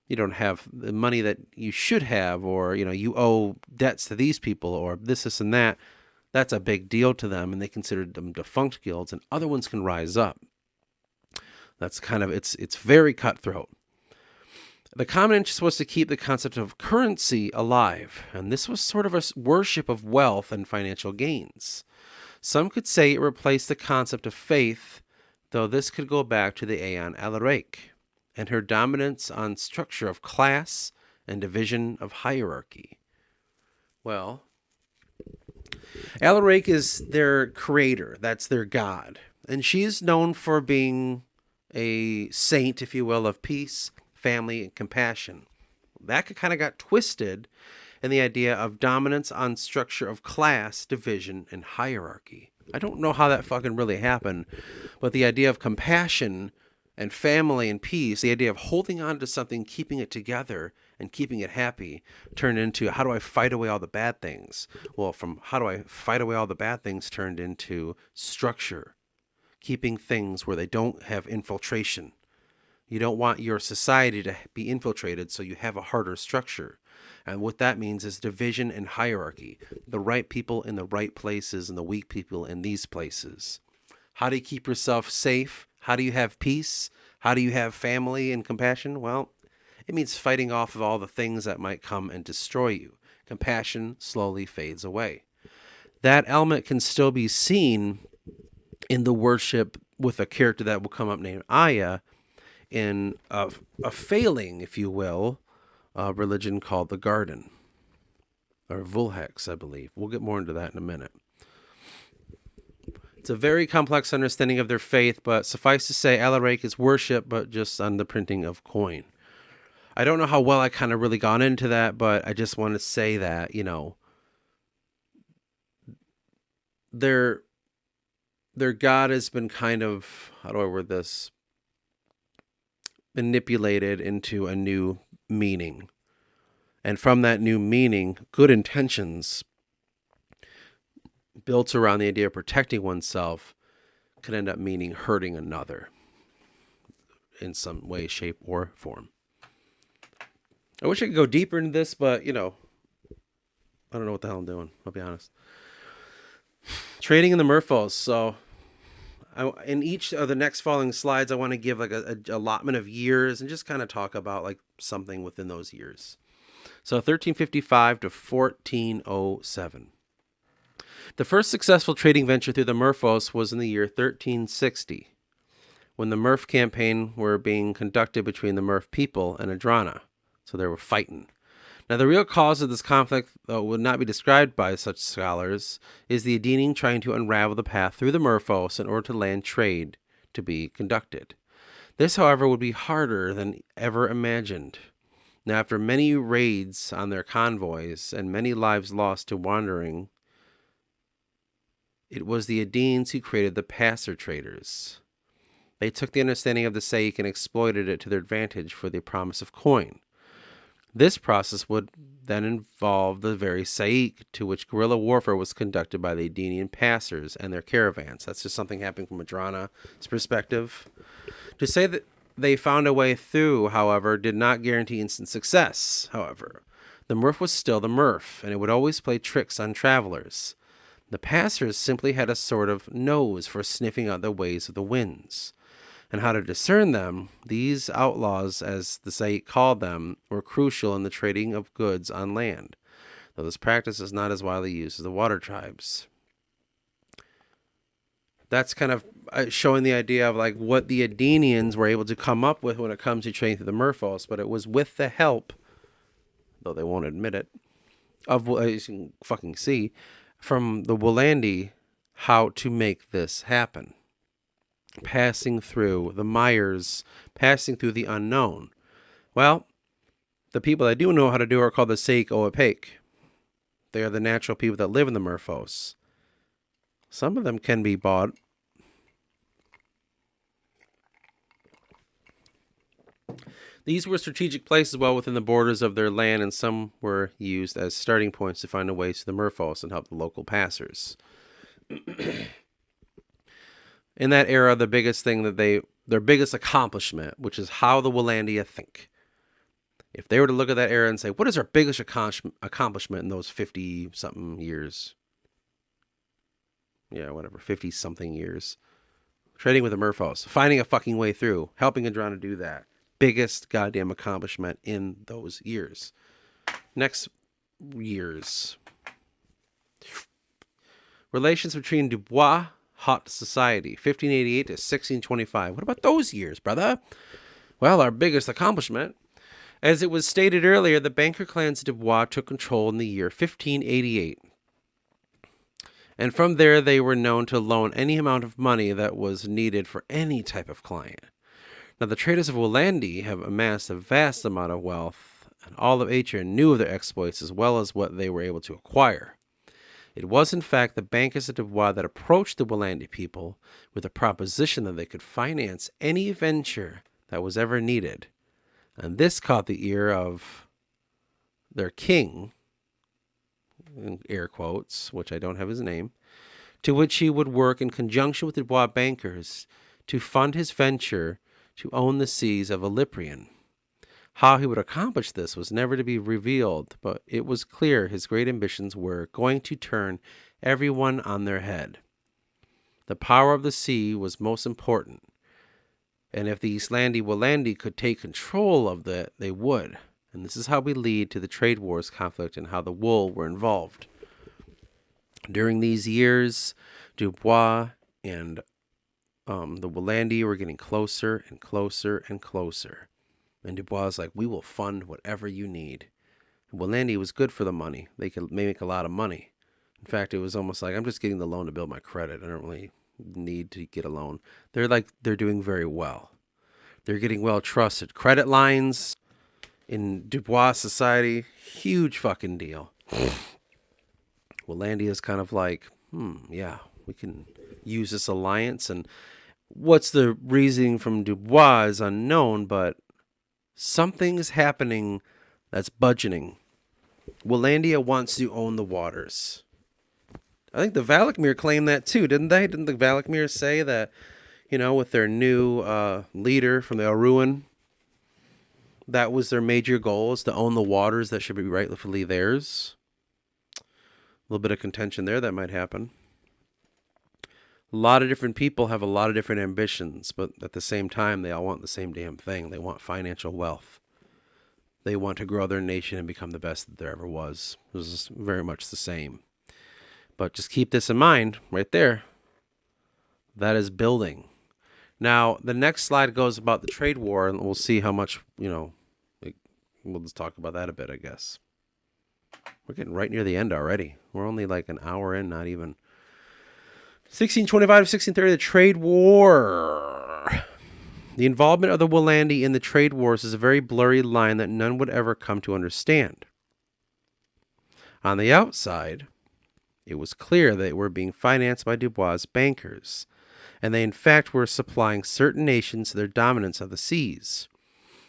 you don't have the money that you should have, or, you owe debts to these people, or this and that. That's a big deal to them, and they considered them defunct guilds, and other ones can rise up. That's kind of, it's very cutthroat. The common interest was to keep the concept of currency alive, and this was sort of a worship of wealth and financial gains. Some could say it replaced the concept of faith, though this could go back to the Aeon Alaric and her dominance on structure of class and division of hierarchy. Well, Alaric is their creator. That's their god. And she's known for being a saint, if you will, of peace, family, and compassion. That kind of got twisted in the idea of dominance on structure of class, division, and hierarchy. I don't know how that fucking really happened, but the idea of compassion and family and peace, the idea of holding on to something, keeping it together, and keeping it happy, turned into, how do I fight away all the bad things? Well, from how do I fight away all the bad things turned into structure, keeping things where they don't have infiltration. You don't want your society to be infiltrated, so you have a harder structure. And what that means is division and hierarchy. The right people in the right places and the weak people in these places. How do you keep yourself safe? How do you have peace? How do you have family and compassion? Well, it means fighting off of all the things that might come and destroy you. Compassion slowly fades away. That element can still be seen in the worship with a character that will come up named Aya, in a failing, if you will, religion called the Garden. or Vulhex, I believe. We'll get more into that in a minute. It's a very complex understanding of their faith, but suffice to say, Alaric is worship, but just on the printing of coin. I don't know how well I kind of really gone into that, but I just want to say that, their god has been kind of, how do I word this, manipulated into a new meaning. And from that new meaning, good intentions built around the idea of protecting oneself could end up meaning hurting another in some way, shape, or form. I wish I could go deeper into this, but, I don't know what the hell I'm doing, I'll be honest. Trading in the Merfolk. So in each of the next following slides, I want to give like a allotment of years and just kind of talk about like something within those years. So 1355 to 1407. The first successful trading venture through the Merfolk was in the year 1360, when the Merf campaign were being conducted between the Merf people and Adrana. So they were fighting. Now, the real cause of this conflict, though would not be described by such scholars, is the Aedenian trying to unravel the path through the Merfolk in order to land trade to be conducted. This, however, would be harder than ever imagined. Now, after many raids on their convoys and many lives lost to wandering, it was the Aedeans who created the passer traders. They took the understanding of the Saik and exploited it to their advantage for the promise of coin. This process would then involve the very Saik to which guerrilla warfare was conducted by the Aedenian passers and their caravans. That's just something happening from Adrana's perspective. To say that they found a way through, however, did not guarantee instant success, however. The Merf was still the Merf, and it would always play tricks on travelers. The passers simply had a sort of nose for sniffing out the ways of the winds. And how to discern them, these outlaws, as the Saik called them, were crucial in the trading of goods on land, though this practice is not as widely used as the water tribes. That's kind of showing the idea of like what the Aedenians were able to come up with when it comes to trading through the Merfolk, but it was with the help, though they won't admit it, of, as you can fucking see, from the Wuhlandia, how to make this happen. Passing through the mires, passing through the unknown. Well, the people that do know how to do it are called the Saik Oapake. They are the natural people that live in the Merfolk. Some of them can be bought. These were strategic places well within the borders of their land, and some were used as starting points to find a way to the Merfolk and help the local passers. In that era, the biggest thing that their biggest accomplishment, which is how the Wuhlandia think. If they were to look at that era and say, what is our biggest accomplishment in those 50-something years? Yeah, whatever, 50-something years. Trading with the Merfolk, finding a fucking way through, helping Adrana do that. Biggest goddamn accomplishment in those years. Next years. Relations between Dubois Haute Society, 1588 to 1625. What about those years, brother? Well, our biggest accomplishment. As it was stated earlier, the banker clans of Dubois took control in the year 1588. And from there, they were known to loan any amount of money that was needed for any type of client. Now, the traders of Wuhlandia have amassed a vast amount of wealth, and all of Atria knew of their exploits as well as what they were able to acquire. It was, in fact, the bankers of Dubois that approached the Wuhlandia people with a proposition that they could finance any venture that was ever needed. And this caught the ear of their king, in air quotes, which I don't have his name, to which he would work in conjunction with the Dubois bankers to fund his venture to own the seas of Alyprian. How he would accomplish this was never to be revealed, but it was clear his great ambitions were going to turn everyone on their head. The power of the sea was most important, and if the Islandi Wuhlandia could take control of that, they would. And this is how we lead to the trade wars conflict and how the wool were involved. During these years, Dubois and the Wuhlandia were getting closer and closer and closer. And Dubois is like, we will fund whatever you need. Wuhlandia was good for the money. They could make a lot of money. In fact, it was almost like, I'm just getting the loan to build my credit. I don't really need to get a loan. They're doing very well. They're getting well trusted. Credit lines in Dubois society, huge fucking deal. Wuhlandia is kind of like, yeah, we can use this alliance. And what's the reasoning from Dubois is unknown, but something is happening that's budgeting. Wuhlandia wants to own the waters. I think the 𝚆𝚘𝚑𝚕 claimed that too, didn't they? Didn't the 𝚆𝚘𝚑𝚕 say that, with their new leader from the Aruan, that was their major goal, is to own the waters that should be rightfully theirs? A little bit of contention there that might happen. A lot of different people have a lot of different ambitions, but at the same time, they all want the same damn thing. They want financial wealth. They want to grow their nation and become the best that there ever was. This is very much the same. But just keep this in mind right there. That is building. Now, the next slide goes about the trade war, and we'll see how much, we'll just talk about that a bit, I guess. We're getting right near the end already. We're only like an hour in, not even. 1625 to 1630, the trade war. The involvement of the Wuhlandia in the trade wars is a very blurry line that none would ever come to understand. On the outside, it was clear they were being financed by Dubois' bankers, and they in fact were supplying certain nations to their dominance of the seas.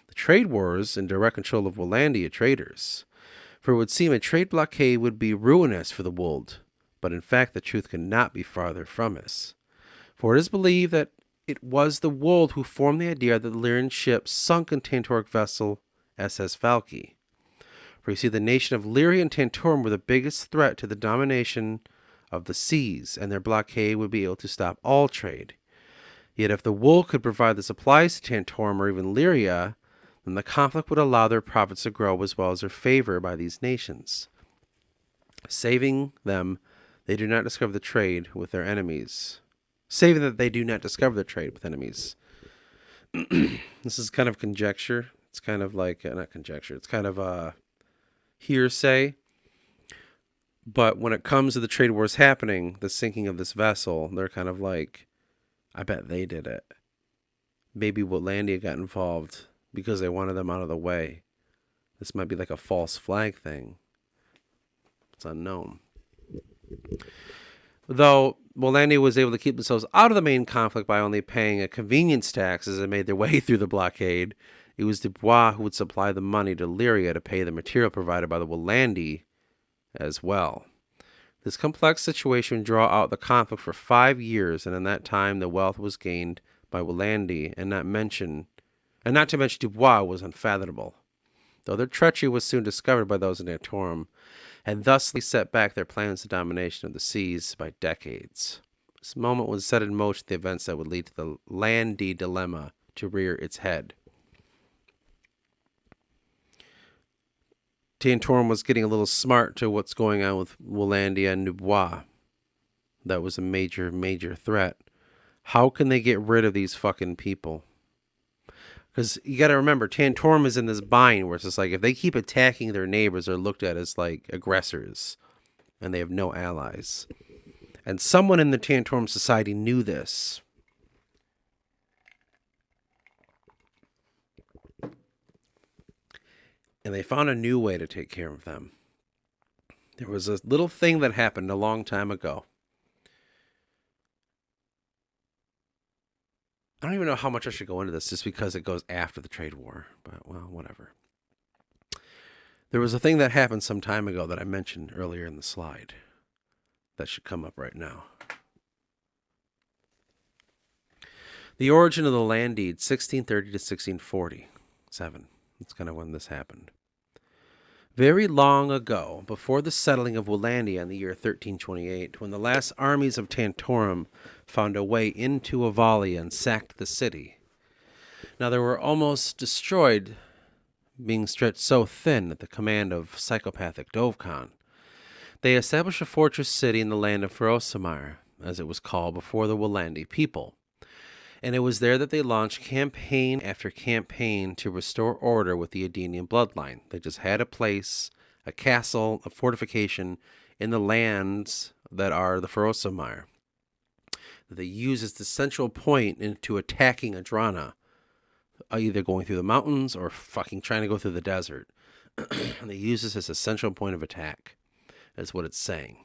The trade wars in direct control of Wuhlandia traders, for it would seem a trade blockade would be ruinous for the Wuld, but in fact the truth could not be farther from us. For it is believed that it was the Wuld who formed the idea that the Lyrian ship sunk in Tantoric vessel SS 𝚆𝚘𝚑𝚕. For you see, the nation of Lyria and Tantorum were the biggest threat to the domination of the seas, and their blockade would be able to stop all trade. Yet if the Wuld could provide the supplies to Tantorum or even Lyria, then the conflict would allow their profits to grow as well as their favor by these nations. Saving them, they do not discover the trade with their enemies. Saving that they do not discover the trade with enemies. This is kind of conjecture. It's kind of like, not conjecture, it's kind of hearsay. But when it comes to the trade wars happening, the sinking of this vessel, they're kind of like, I bet they did it. Maybe Wuhlandia got involved because they wanted them out of the way. This might be like a false flag thing. It's unknown. Though Wuhlandia was able to keep themselves out of the main conflict by only paying a convenience tax as they made their way through the blockade, it was Dubois who would supply the money to Lyria to pay the material provided by the Wuhlandia as well. This complex situation would draw out the conflict for 5 years, and in that time the wealth was gained by Wuhlandia, and not to mention Dubois was unfathomable. Though their treachery was soon discovered by those in Tantorum, and thus they set back their plans to domination of the seas by decades. This moment would set in motion the events that would lead to the Landi dilemma to rear its head. Tantorum was getting a little smart to what's going on with Wuhlandia and Dubois. That was a major, major threat. How can they get rid of these fucking people? Because you got to remember, Tantorum is in this bind where it's just like, if they keep attacking their neighbors, they're looked at as like aggressors, and they have no allies. And someone in the Tantorum society knew this. And they found a new way to take care of them. There was a little thing that happened a long time ago. I don't even know how much I should go into this just because it goes after the trade war. But, well, whatever. There was a thing that happened some time ago that I mentioned earlier in the slide. That should come up right now. The origin of the land deed, 1630 to 1647. That's kind of when this happened. Very long ago, before the settling of Wuhlandia in the year 1328, when the last armies of Tantorum found a way into Avalia and sacked the city. Now they were almost destroyed, being stretched so thin at the command of psychopathic Dovkan. They established a fortress city in the land of 𝚆𝚘𝚎𝚕𝚆, as it was called before the Wuhlandia people. And it was there that they launched campaign after campaign to restore order with the Adenian bloodline. They just had a place a castle, a fortification in the lands that are the 𝚆𝚆𝚑𝚕𝚊𝚗 that they use as the central point into attacking Adrana, either going through the mountains or fucking trying to go through the desert. And they use this as a central point of attack, is what it's saying.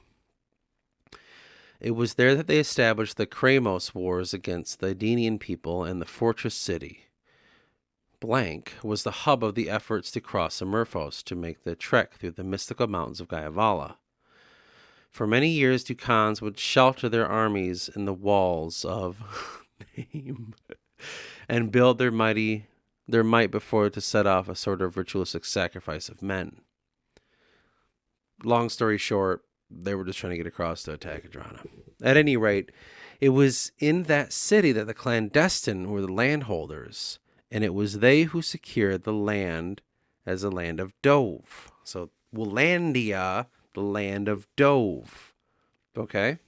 It was there that they established the Kramos Wars against the Aedenian people, and the fortress city, Blank, was the hub of the efforts to cross the Murphos to make the trek through the mystical mountains of Gaiavala. For many years, Ducans would shelter their armies in the walls of name and build their might before to set off a sort of ritualistic sacrifice of men. Long story short, they were just trying to get across to attack Adrana. At any rate, it was in that city that the clandestine were the landholders, and it was they who secured the land as a land of Dove. So Wuhlandia, the land of Dove. Okay?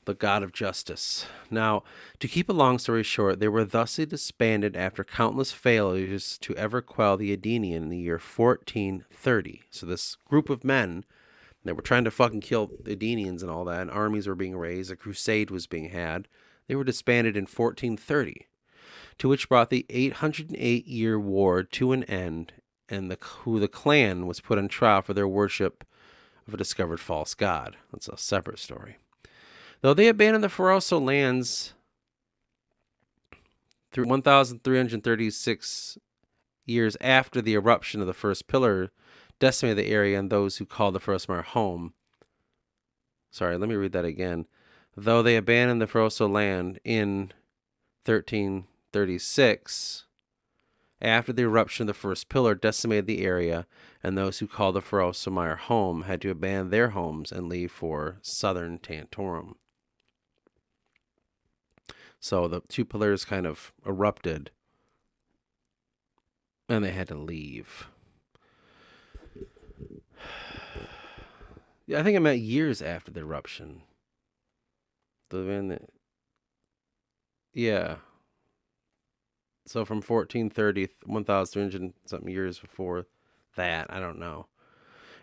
The god of justice. Now, to keep a long story short, they were thusly disbanded after countless failures to ever quell the Aedenian in the year 1430. So this group of men that were trying to fucking kill the Aedenians and all that, and armies were being raised, a crusade was being had, they were disbanded in 1430, to which brought the 808-year war to an end, and the clan was put on trial for their worship of a discovered false god. That's a separate story. Though they abandoned the 𝚆𝚆𝚑𝚕𝚊𝚗 lands through 1,336 years after the eruption of the first pillar decimated the area and those who called the 𝚆𝚆𝚑𝚕𝚊𝚗 home. Sorry, let me read that again. Though they abandoned the 𝚆𝚆𝚑𝚕𝚊𝚗 land in 1336, after the eruption of the first pillar decimated the area, and those who called the 𝚆𝚆𝚑𝚕𝚗𝚗 home had to abandon their homes and leave for southern Tantorum. So the two pillars kind of erupted, and they had to leave. Yeah, I think it meant years after the eruption. Yeah. So from 1430, 1,300 something years before that, I don't know.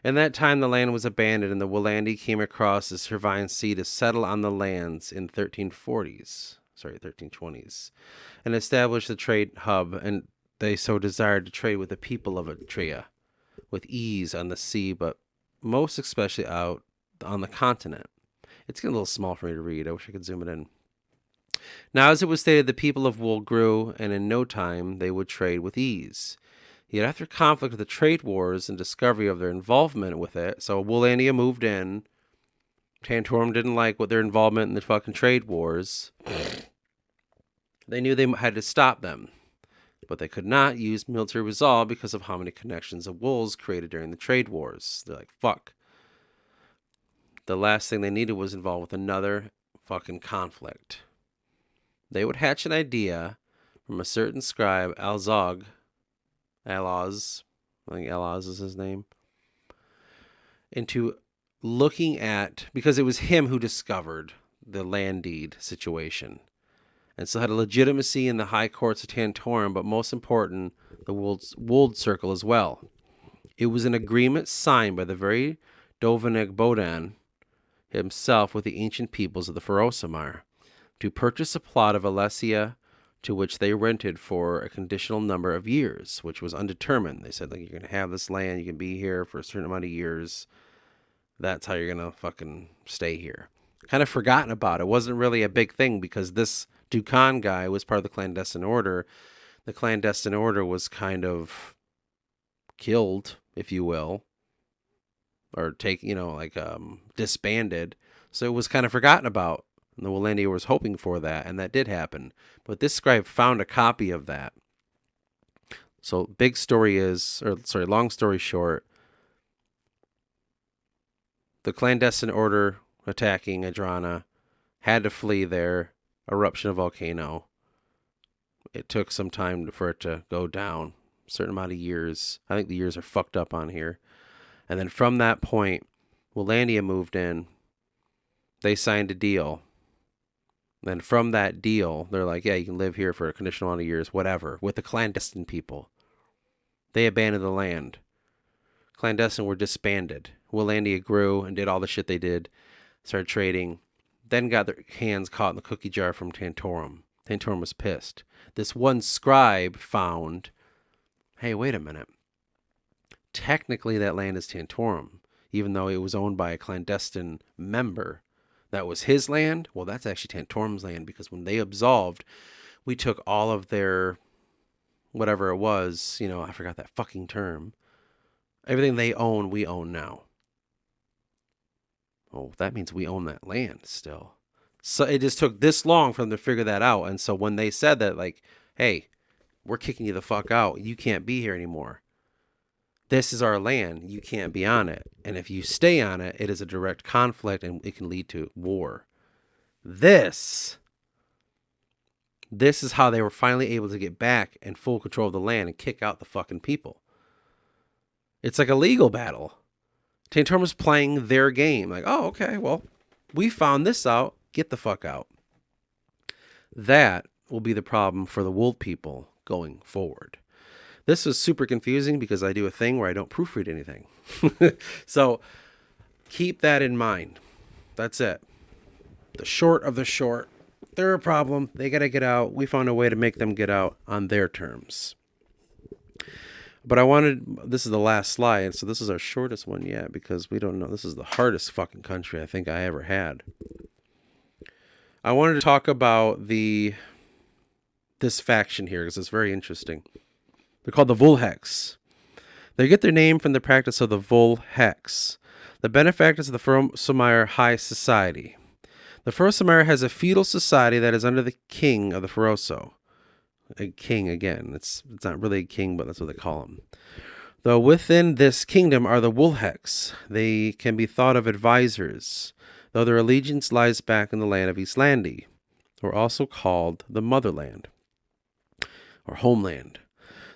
In that time, the land was abandoned, and the Wuhlandia came across the Servian Sea to settle on the lands in 1320s, and established the trade hub, and they so desired to trade with the people of Atria with ease on the sea, but most especially out on the continent. It's getting a little small for me to read. I wish I could zoom it in. Now, as it was stated, the people of Wool grew, and in no time they would trade with ease. Yet after conflict with the trade wars and discovery of their involvement with it, so Wuhlandia moved in. Tantorum didn't like what their involvement in the fucking trade wars. They knew they had to stop them, but they could not use military resolve because of how many connections the Wools created during the trade wars. They're like, fuck. The last thing they needed was involved with another fucking conflict. They would hatch an idea from a certain scribe, Alaz, I think Alaz is his name, into looking at, because it was him who discovered the land deed situation, and so had a legitimacy in the high courts of Tantorum, but most important, the Wold Circle as well. It was an agreement signed by the very Dovinic Bodan himself with the ancient peoples of the 𝚆𝚆𝚑𝚕𝚗𝚗 to purchase a plot of Alesia, to which they rented for a conditional number of years, which was undetermined. They said, like, you're going to have this land, you can be here for a certain amount of years. That's how you're going to fucking stay here. Kind of forgotten about. It wasn't really a big thing because this Dukan guy was part of the clandestine order. The clandestine order was kind of killed, if you will, or disbanded. So it was kind of forgotten about. And the Wuhlandia was hoping for that, and that did happen. But this scribe found a copy of that. So long story short, the clandestine order attacking Adrana had to flee their eruption of volcano. It took some time for it to go down, a certain amount of years. I think the years are fucked up on here. And then from that point, Wuhlandia moved in. They signed a deal. And from that deal, they're like, yeah, you can live here for a conditional amount of years, whatever, with the clandestine people. They abandoned the land. clandestine were disbanded. Wuhlandia grew and did all the shit they did, started trading, then got their hands caught in the cookie jar from Tantorum. Tantorum was pissed. This one scribe found, hey, wait a minute. Technically, that land is Tantorum, even though it was owned by a clandestine member. That was his land. Well, that's actually Tantorum's land, because when they absolved, we took all of their, whatever it was, I forgot that fucking term. Everything they own, we own now. Oh, that means we own that land still. So it just took this long for them to figure that out. And so when they said that, like, hey, we're kicking you the fuck out, you can't be here anymore. This is our land. You can't be on it. And if you stay on it, it is a direct conflict and it can lead to war. This is how they were finally able to get back and full control of the land and kick out the fucking people. It's like a legal battle. Tantorum was playing their game. Like, oh, okay, well, we found this out. Get the fuck out. That will be the problem for the Wold people going forward. This was super confusing because I do a thing where I don't proofread anything. So keep that in mind. That's it. The short of the short. They're a problem. They got to get out. We found a way to make them get out on their terms. But this is the last slide, so this is our shortest one yet because we don't know. This is the hardest fucking country I think I ever had. I wanted to talk about this faction here because it's very interesting. They're called the Vulhex. They get their name from the practice of the Vulhex, the benefactors of the 𝚆𝚊𝚛𝚎 high society. The 𝚆𝚊𝚛𝚎 has a feudal society that is under the king of the 𝚆𝚆𝚪. A king again. It's not really a king, but that's what they call him. Though within this kingdom are the Vulhex. They can be thought of advisors, though their allegiance lies back in the land of Wuhlandia, or also called the motherland, or homeland.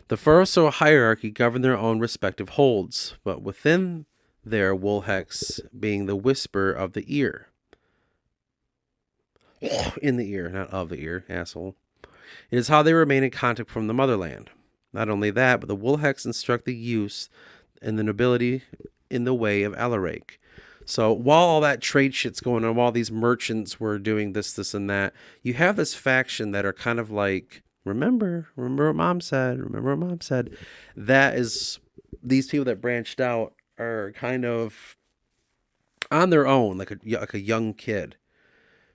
The 𝚆𝚆𝚪 hierarchy govern their own respective holds, but within their Vulhex being the whisper of the ear. In the ear, not of the ear, asshole. It is how they remain in contact from the motherland. Not only that, but the Vulhex instruct the youth and the nobility in the way of 𝚆𝚆𝚑𝚘. So while all that trade shit's going on, while these merchants were doing this, and that, you have this faction that are kind of like, remember what mom said, That is, these people that branched out are kind of on their own, like a young kid.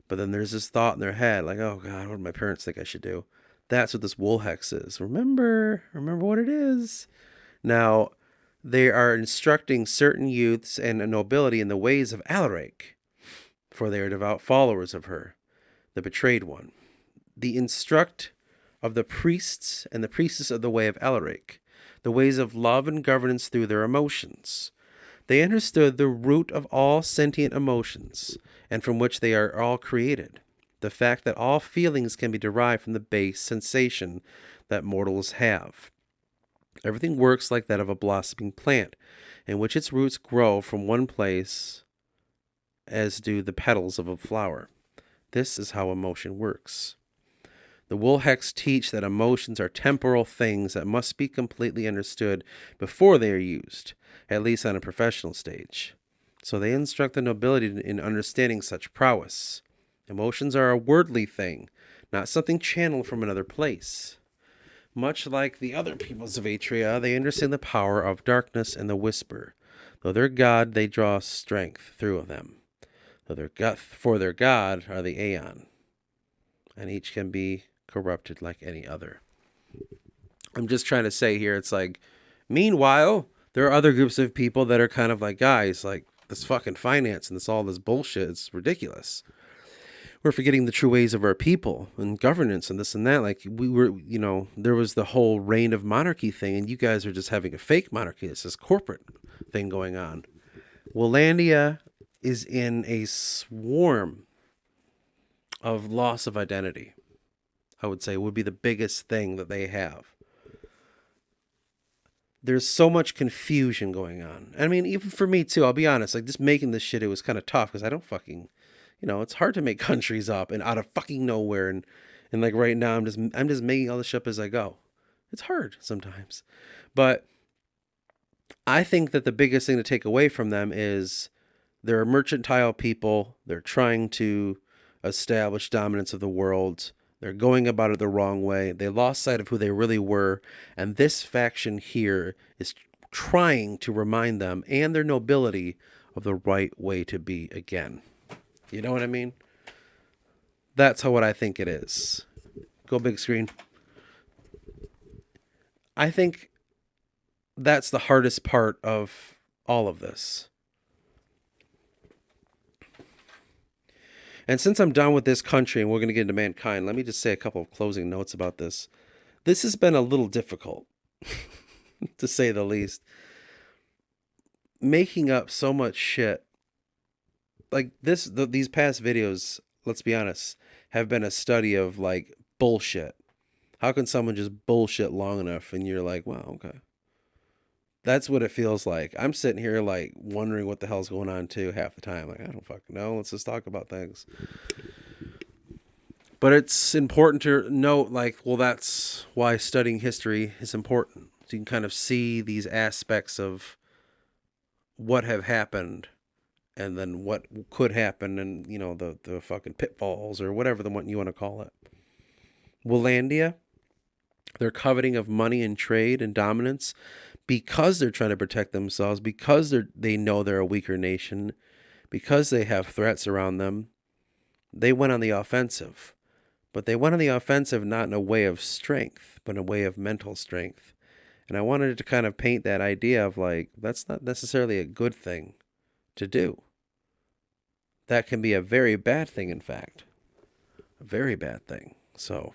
But then there's this thought in their head, like, oh God, what do my parents think I should do? That's what this Vulhex is. Remember what it is. Now, they are instructing certain youths and a nobility in the ways of 𝚆𝚆𝚑𝚘, for they are devout followers of her, the betrayed one. The instruct of the priests and the priestess of the way of 𝚆𝚆𝚑𝚘, the ways of love and governance through their emotions. They understood the root of all sentient emotions, and from which they are all created. The fact that all feelings can be derived from the base sensation that mortals have. Everything works like that of a blossoming plant, in which its roots grow from one place as do the petals of a flower. This is how emotion works. The Vulhex teach that emotions are temporal things that must be completely understood before they are used, at least on a professional stage. So they instruct the nobility in understanding such prowess. Emotions are a wordly thing, not something channeled from another place. Much like the other peoples of Atria, they understand the power of darkness and the whisper. Though their god, they draw strength through them. For their god are the Aeon, and each can be corrupted like any other. I'm just trying to say here, it's like, meanwhile, there are other groups of people that are kind of like, guys, like, this fucking finance and all this bullshit, it's ridiculous. We're forgetting the true ways of our people and governance and this and that. Like, we were, there was the whole reign of monarchy thing, and you guys are just having a fake monarchy. It's this corporate thing going on. Wuhlandia is in a swarm of loss of identity. I would say would be the biggest thing that they have. There's so much confusion going on. I mean, even for me too, I'll be honest, like, just making this shit, it was kind of tough because I don't fucking, it's hard to make countries up and out of fucking nowhere. And like right now, I'm just making all this shit up as I go. It's hard sometimes, but I think that the biggest thing to take away from them is they're a mercantile people. They're trying to establish dominance of the world. They're going about it the wrong way. They lost sight of who they really were. And this faction here is trying to remind them and their nobility of the right way to be again. You know what I mean? That's what I think it is. Go big screen. I think that's the hardest part of all of this. And since I'm done with this country and we're going to get into mankind, let me just say a couple of closing notes about this. This has been a little difficult, to say the least. Making up so much shit. Like these past videos, let's be honest, have been a study of like bullshit. How can someone just bullshit long enough and you're like, wow, okay. That's what it feels like. I'm sitting here like wondering what the hell's going on too half the time. Like, I don't fucking know. Let's just talk about things. But it's important to note, like, well, that's why studying history is important. So you can kind of see these aspects of what have happened and then what could happen and, you know, the fucking pitfalls or whatever the one you want to call it. Wuhlandia, their coveting of money and trade and dominance, because they're trying to protect themselves, because they know they're a weaker nation, because they have threats around them, they went on the offensive. But they went on the offensive not in a way of strength, but in a way of mental strength. And I wanted to kind of paint that idea of like, that's not necessarily a good thing to do. That can be a very bad thing, in fact. A very bad thing. So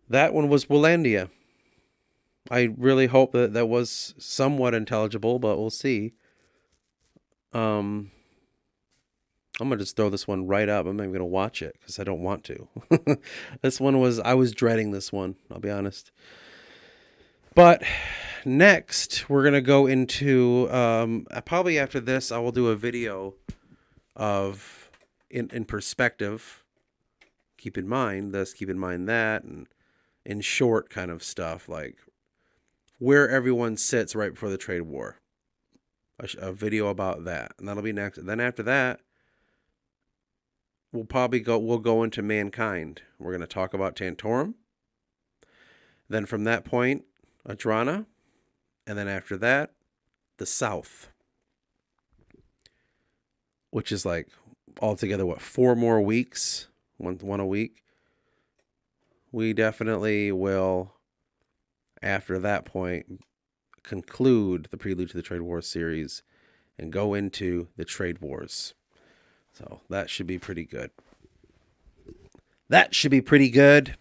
that one was Wuhlandia. I really hope that was somewhat intelligible, but we'll see. I'm gonna just throw this one right up. I'm not even gonna watch it because I don't want to. I was dreading this one, I'll be honest. But next we're gonna go into probably after this I will do a video of in perspective. Keep in mind this, keep in mind that, and in short kind of stuff like where everyone sits right before the trade war. A video about that, and that'll be next. Then after that, we'll go into mankind. We're going to talk about Tantorum. Then from that point, Adrana, and then after that, the South, which is like altogether 4 more weeks, one a week. We definitely will, after that point, conclude the Prelude to the Trade Wars series and go into the trade wars. So that should be pretty good. That should be pretty good.